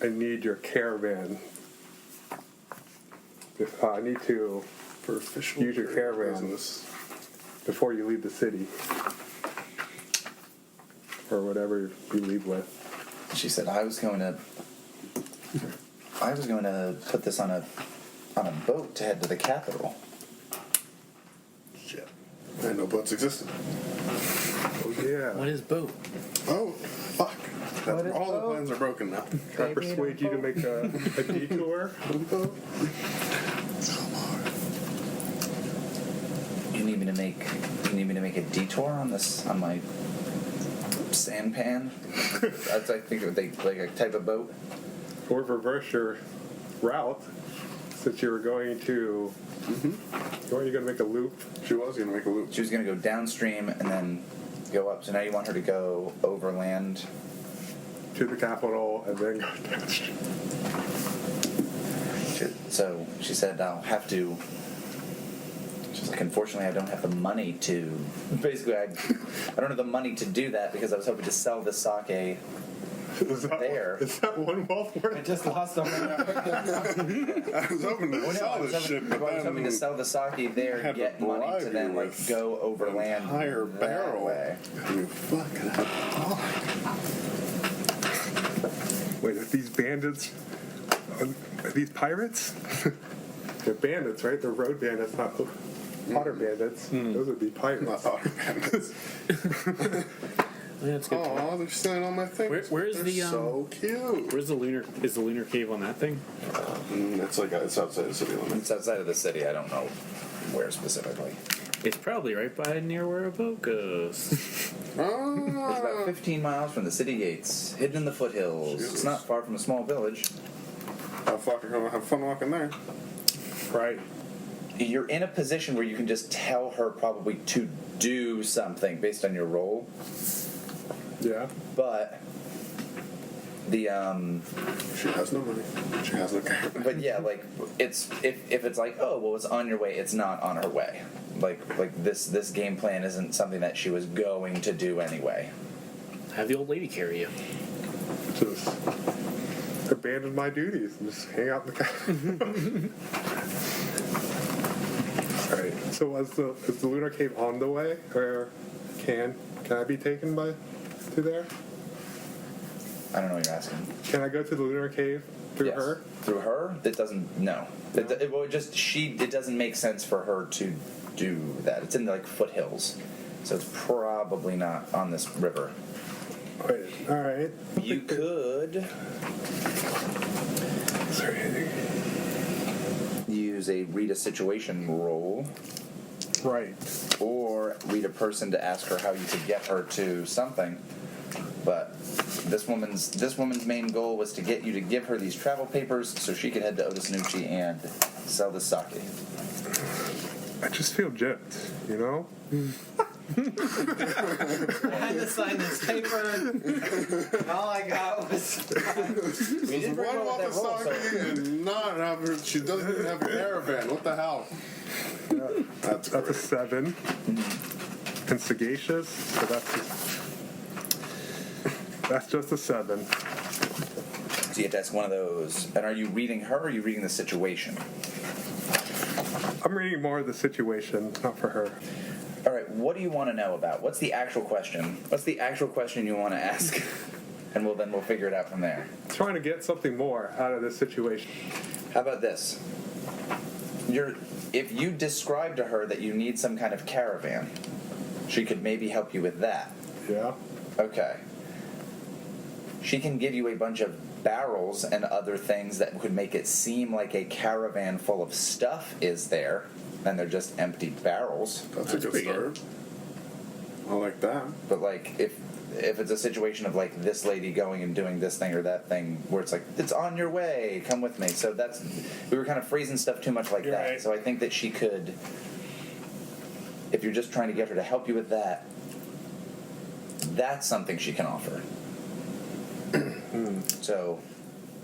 I need your caravan. I need to For official use your caravan business. before you leave the city, or whatever you leave with. She said, I was going to put this on a boat to head to the capital. Shit. I didn't know boats existed. Oh yeah. What is boat? Oh, fuck. What is All the boat? plans are broken now. Can I persuade you to make a detour? You need me to make a detour on my sampan? That's I think like a type of boat. Or reverse your route, since you were going to. Weren't you going to make a loop? She was going to make a loop. She was going to go downstream and then go up. So now you want her to go overland. To the capital and then go downstream. So she said, I'll have to. She's like, unfortunately, I don't have the money to. Basically, I don't have the money to do that because I was hoping to sell the sake Is that one wealth I worth? just lost them. I was hoping to sell this shit, but I was hoping to then sell the sake there had and to get money bribe to then you like with go overland entire that barrel. way. You fucking hell. Wait, are these bandits? Are these pirates? They're bandits, right? They're road bandits, not water bandits. Those would be pirates. Not otter bandits. Yeah, that's good. Oh, they're stealing all my things. Where's They're the, so cute. Where's the lunar? Is the lunar cave on that thing? It's outside the city limits. It's outside of the city. I don't know where specifically. It's probably right by near where a boat goes. It's about 15 miles from the city gates, hidden in the foothills. Jesus. It's not far from a small village. Have fun walking there. Right. You're in a position where you can just tell her probably to do something based on your role, Yeah. but the She has no money. She has no care. but yeah, like it's if it's like, oh well, it's on your way, it's not on her way. Like this game plan isn't something that she was going to do anyway. Have the old lady carry you. Just abandon my duties and just hang out in the car. All right. So is the lunar cave on the way, or can I be taken to there? I don't know what you're asking. Can I go to the lunar cave through Yes. her? Through her? It doesn't. No. It doesn't make sense for her to do that. It's in like foothills, so it's probably not on this river. Wait. All right. You could. Sorry. You use a read a situation roll, Right. or read a person to ask her how you could get her to something. But this woman's main goal was to get you to give her these travel papers so she could head to Otisnuchi and sell the sake. I just feel gypped, you know? I had to sign this paper. And all I got was. We did Why roll want that the roll, so sake and not have her? She doesn't even have a caravan. What the hell? That's That's a 7. And sagacious, so that's just a 7. so you have to ask one of those. And are you reading her or are you reading the situation? I'm reading more of the situation, not for her. All right, what do you want to know about? What's the actual question? What's the actual question you want to ask? And we'll figure it out from there. Trying to get something more out of this situation. How about this? If you describe to her that you need some kind of caravan, she could maybe help you with that. Yeah. Okay. She can give you a bunch of barrels and other things that could make it seem like a caravan full of stuff is there, and they're just empty barrels. That's a good start. I like that. But like if it's a situation of like this lady going and doing this thing or that thing where it's like it's on your way, come with me. So we were kind of phrasing stuff too much like You're that. right. So I think that she could, if you're just trying to get her to help you with that, that's something she can offer. So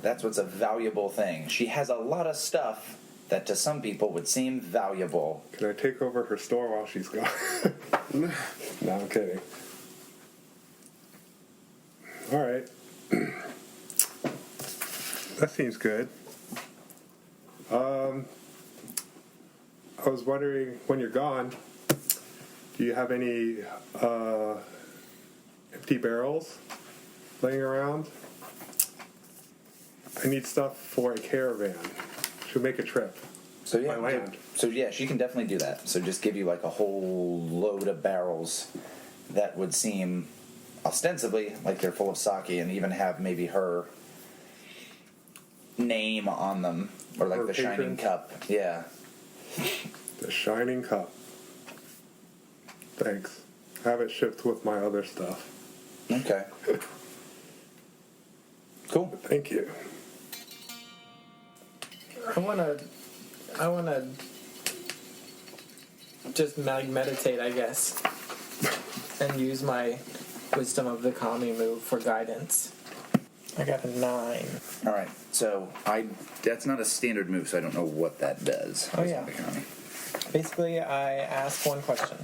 that's what's a valuable thing. She has a lot of stuff that to some people would seem valuable. Can I take over her store while she's gone? No, I'm kidding. All right. That seems good. I was wondering, when you're gone, do you have any empty barrels laying around? I need stuff for a caravan to make a trip. So yeah, By land. so yeah, she can definitely do that. So just give you like a whole load of barrels that would seem ostensibly like they're full of sake, and even have maybe her name on them, or like Her the shining patron. cup. Yeah. The Shining Cup. Thanks. Have it shipped with my other stuff. Okay. Cool. Thank you. I wanna just meditate, I guess, and use my Wisdom of the Kami move for guidance. I got a 9. All right. So that's not a standard move, so I don't know what that does. Oh, yeah. Basically, I ask one question.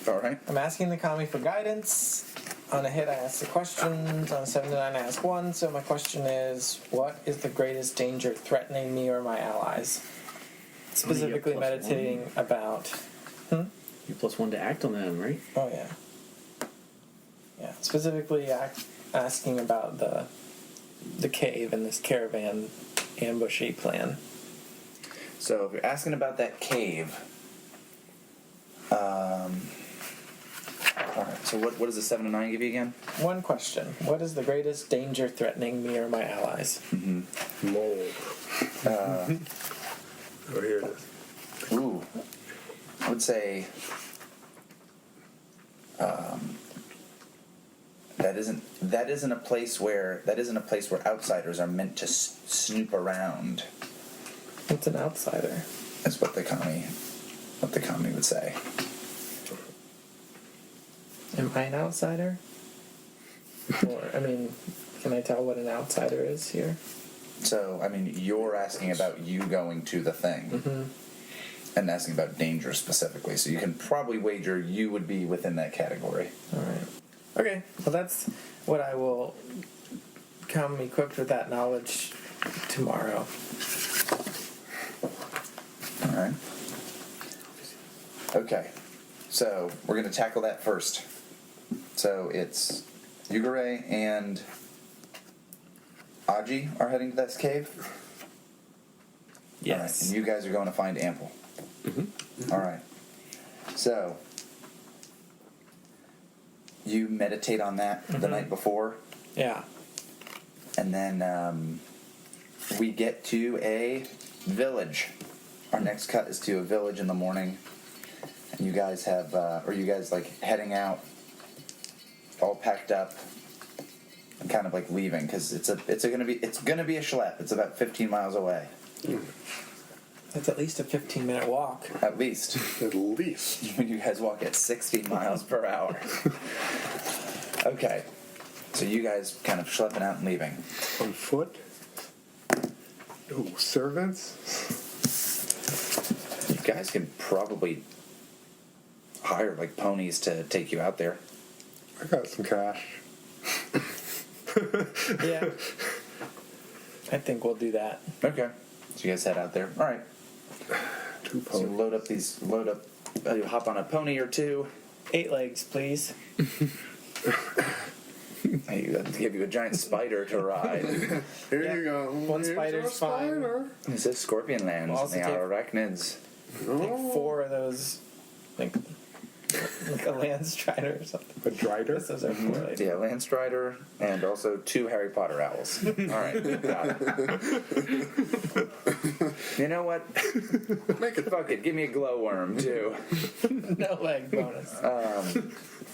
All right. I'm asking the Kami for guidance. On a hit, I ask the questions. On a 7 to 9, I ask one. So my question is, what is the greatest danger threatening me or my allies? Specifically +1. meditating about... You +1 to act on them, right? Oh, yeah. Yeah, specifically asking about the cave and this caravan ambushy plan. So if you're asking about that cave, all right. So what does a 7 to 9 give you again? One question. What is the greatest danger threatening me or my allies? Mold. Oh, here it is. Ooh, I would say that isn't a place where outsiders are meant to snoop around. What's an outsider? That's what the kami would say. Am I an outsider? Or, I mean, can I tell what an outsider is here? So, I mean, you're asking about you going to the thing, and asking about danger specifically. So you can probably wager you would be within that category. All right. Okay, well, that's what I will come equipped with that knowledge tomorrow. All right. Okay, so we're going to tackle that first. So it's Yugare and Aji are heading to this cave? Yes. All right, and you guys are going to find Ample. All right. So you meditate on that the night before, Yeah. and then we get to a village. our next cut is to a village in the morning, and you guys have, or you guys like heading out, all packed up, and kind of like leaving because it's gonna be a schlep. It's about 15 miles away, That's at least a 15-minute walk. at least. At least. When you guys walk at 60 miles per hour. Okay, so you guys kind of schlepping out and leaving. On foot? Oh, servants? You guys can probably hire like ponies to take you out there. I got some cash. Yeah. I think we'll do that. Okay, so you guys head out there. All right. 2 So you ponies. load up. You hop on a pony or two. 8 legs, please. They give you a giant spider to ride. Here Yeah. you go. One Here's spider's a spider. This is Scorpion Lands. We'll also They are arachnids. Take 4 of those, like a land strider or something. A drider? Those are 4 legs. Yeah, Land Strider, and also 2 Harry Potter owls. All right, got it. You know what? Make it. Fuck it, give me a glowworm too. No leg bonus.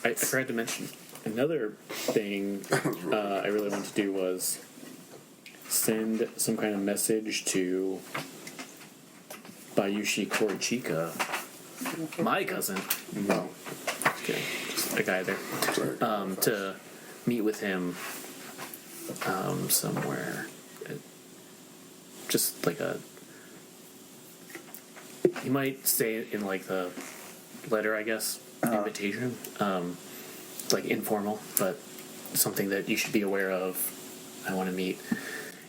I forgot to mention another thing I really wanted to do was send some kind of message to Bayushi Korichika, my cousin. No. Okay, just a guy there. Sorry. To meet with him somewhere. Just like he might say in like the letter, I guess, invitation, like informal, but something that you should be aware of. I want to meet.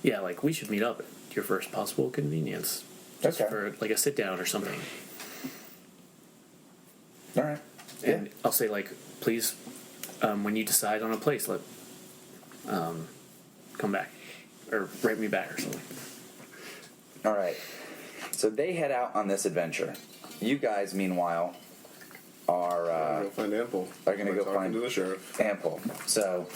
Yeah, like we should meet up at your first possible convenience, just Okay. for like a sit down or something. All right. And I'll say like, please, when you decide on a place, let come back or write me back or something. All right. So they head out on this adventure. You guys, meanwhile, are Go find Ample. are gonna By go talking find to the sheriff. Ample. So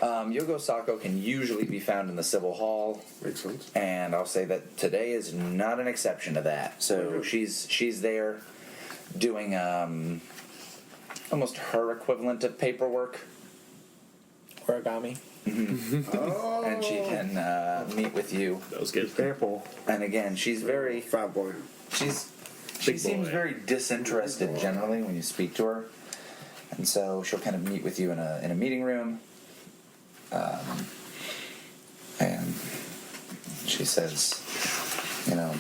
Yogo Sako can usually be found in the Civil Hall, Makes sense. and I'll say that today is not an exception to that. So she's there doing almost her equivalent of paperwork, Origami. Oh. and she can meet with you. That was good. Ample. And again, she's very Fat boy. she Big seems boy. very disinterested generally when you speak to her, and so she'll kind of meet with you in a meeting room, and she says, you know,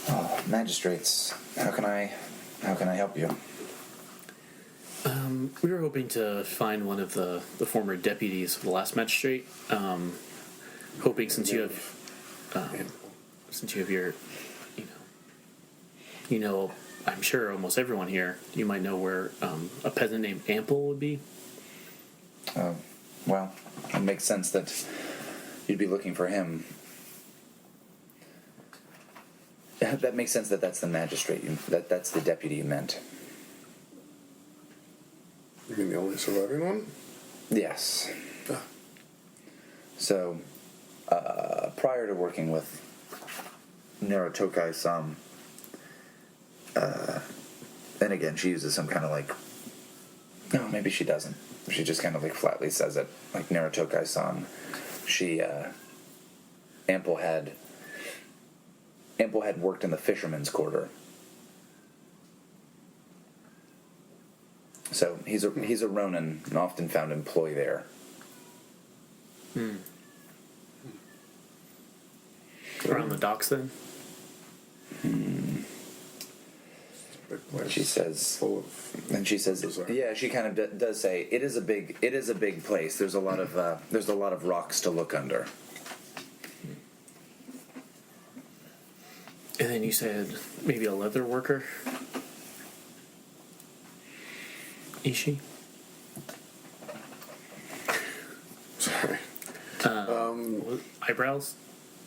oh, magistrates, how can I help you? We were hoping to find one of the former deputies of the last magistrate. Hoping since you have your, you know, I'm sure almost everyone here, you might know where a peasant named Ample would be. Well, it makes sense that you'd be looking for him. That makes sense that that's the magistrate. That's the deputy you meant. You mean the only surviving one? Yes. Ah. So, prior to working with Narutokai-san, and again, she uses some kind of like, no, maybe she doesn't. She just kind of like flatly says it, like Narutokai-san. She, Ample had worked in the fisherman's quarter. So he's a Ronin, an often found employee there. Around the docks, then. Big place. She says, Full of. and she says, Bizarre. yeah, she kind of does say it is a big place. There's a lot of rocks to look under. And then you said maybe a leather worker. Ishi. Sorry. Eyebrows.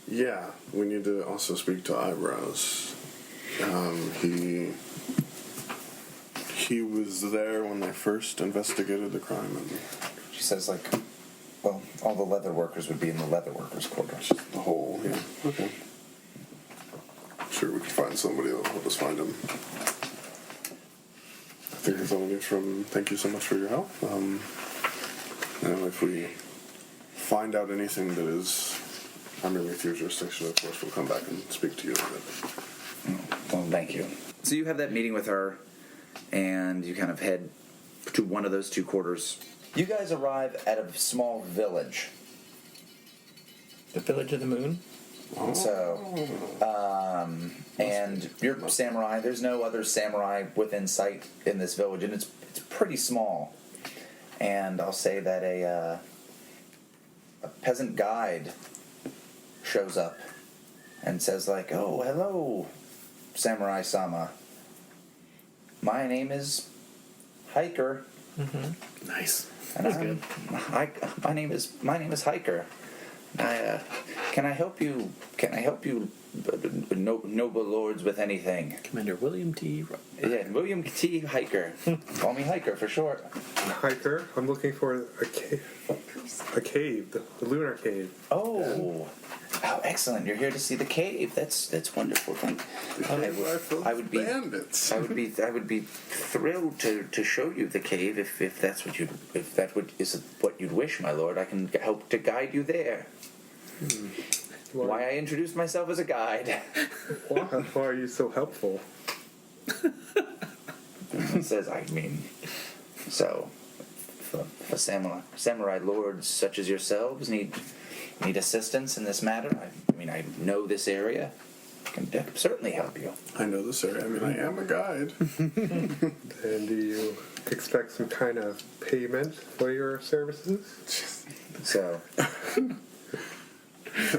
Yeah, we need to also speak to Eyebrows. He was there when they first investigated the crime. And She says, like, Well, all the leather workers would be in the leather workers' quarters. The whole, yeah. Okay. Sure, we could find somebody that'll help us find him. I think that's all we need from. Thank you so much for your help. And if we find out anything that is underneath your jurisdiction, of course, we'll come back and speak to you about it. Well, thank you. So you have that meeting with her, and you kind of head to one of those two quarters. You guys arrive at a small village. The Village of the Moon? So, and you're samurai. There's no other samurai within sight in this village, and it's pretty small. And I'll say that a peasant guide shows up and says, like, "Oh, hello, Samurai-sama. My name is Hiker." Mm-hmm. Nice. And That's good. my name is Hiker. Can I help you? Noble lords, with anything? Commander William T. Yeah, William T. Hiker. Call me Hiker for short. Hiker, I'm looking for a cave. A cave, the lunar cave. Oh, excellent! You're here to see the cave. That's wonderful. I would be bandits. I would be thrilled to show you the cave if that's what is what you'd wish, my lord. I can help to guide you there. Why I introduced myself as a guide. Why are you so helpful? It says, so for samurai lords such as yourselves need assistance in this matter. I know this area. I can certainly help you. I know this area. I am a guide. And do you expect some kind of payment for your services? So,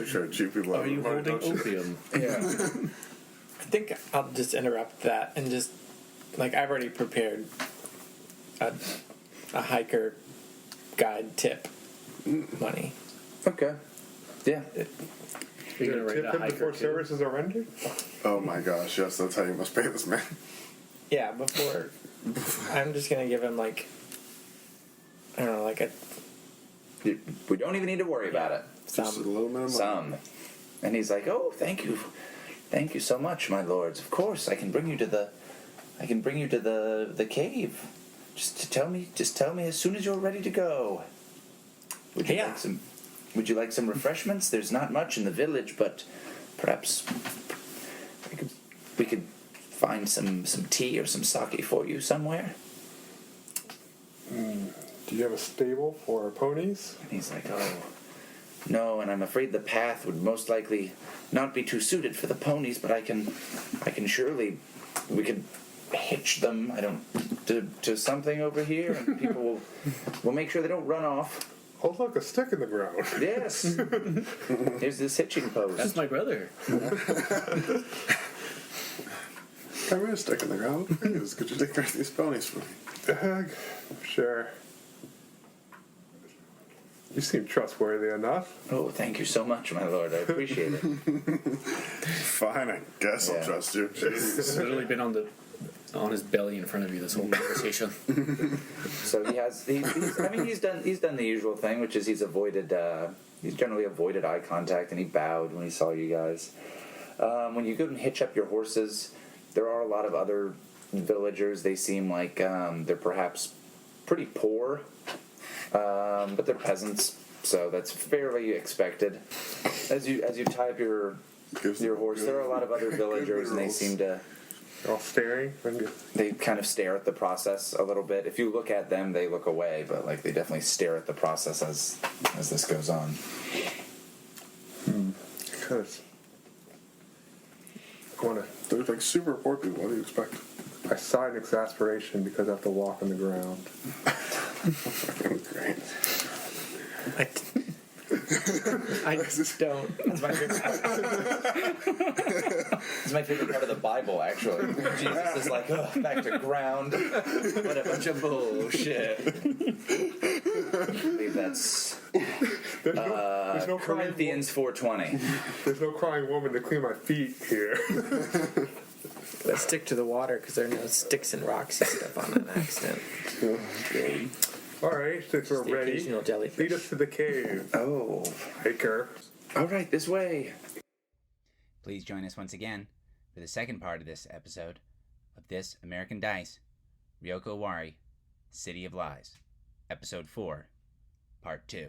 Sure, cheap people Are you holding opium? yeah. I think I'll just interrupt that and just, like, I've already prepared a hiker guide tip money. Okay. Yeah. You're gonna Tip rate a him hiker before too? services are rendered? Oh my gosh, yes, that's how you must pay this man. Yeah, before. I'm just going to give him, like, I don't know, like a We don't even need to worry about it. Just a little bit of money. Some. And he's like, "Oh, thank you so much, my lords. Of course, I can bring you to the cave. Just tell me as soon as you're ready to go. Would you like some refreshments? There's not much in the village, but perhaps we could find some tea or some sake for you somewhere." Do you have a stable for ponies? And he's like, "Oh, no, and I'm afraid the path would most likely not be too suited for the ponies, but I can surely, we could hitch them, to something over here, and people will make sure they don't run off." Oh, look, a stick in the ground. Yes. Here's this hitching post. That's my brother. Come here, stick in the ground. Please, could you take care of these ponies for me? Sure. You seem trustworthy enough. Oh, thank you so much, my lord. I appreciate it. Fine, I guess I'll Yeah. trust you. He's literally been on his belly in front of you this whole conversation. So he's done the usual thing, which is he's generally avoided eye contact, and he bowed when he saw you guys. When you go and hitch up your horses, there are a lot of other villagers. They seem like they're perhaps pretty poor, but they're peasants, so that's fairly expected. As you tie up your horse, there are a lot of other villagers, and they seem to. They're all staring. They kind of stare at the process a little bit. If you look at them, they look away, but like they definitely stare at the process as this goes on. Because They're like super poor people. What do you expect? I sigh in exasperation because I have to walk on the ground. Great. I just don't. That's my favorite part. It's my favorite part of the Bible, actually. Jesus is like, "Oh, back to ground. What a bunch of bullshit." I believe that's There's no Corinthians 4:20. There's no crying woman to clean my feet here. Let's stick to the water because there are no sticks and rocks you step on an accident. All right, since we're The ready, occasional jellyfish. lead us to the cave. Oh. Hiker. All right, this way. Please join us once again for the second part of this episode of This American Dice, Ryoko Owari, City of Lies, Episode 4, Part 2.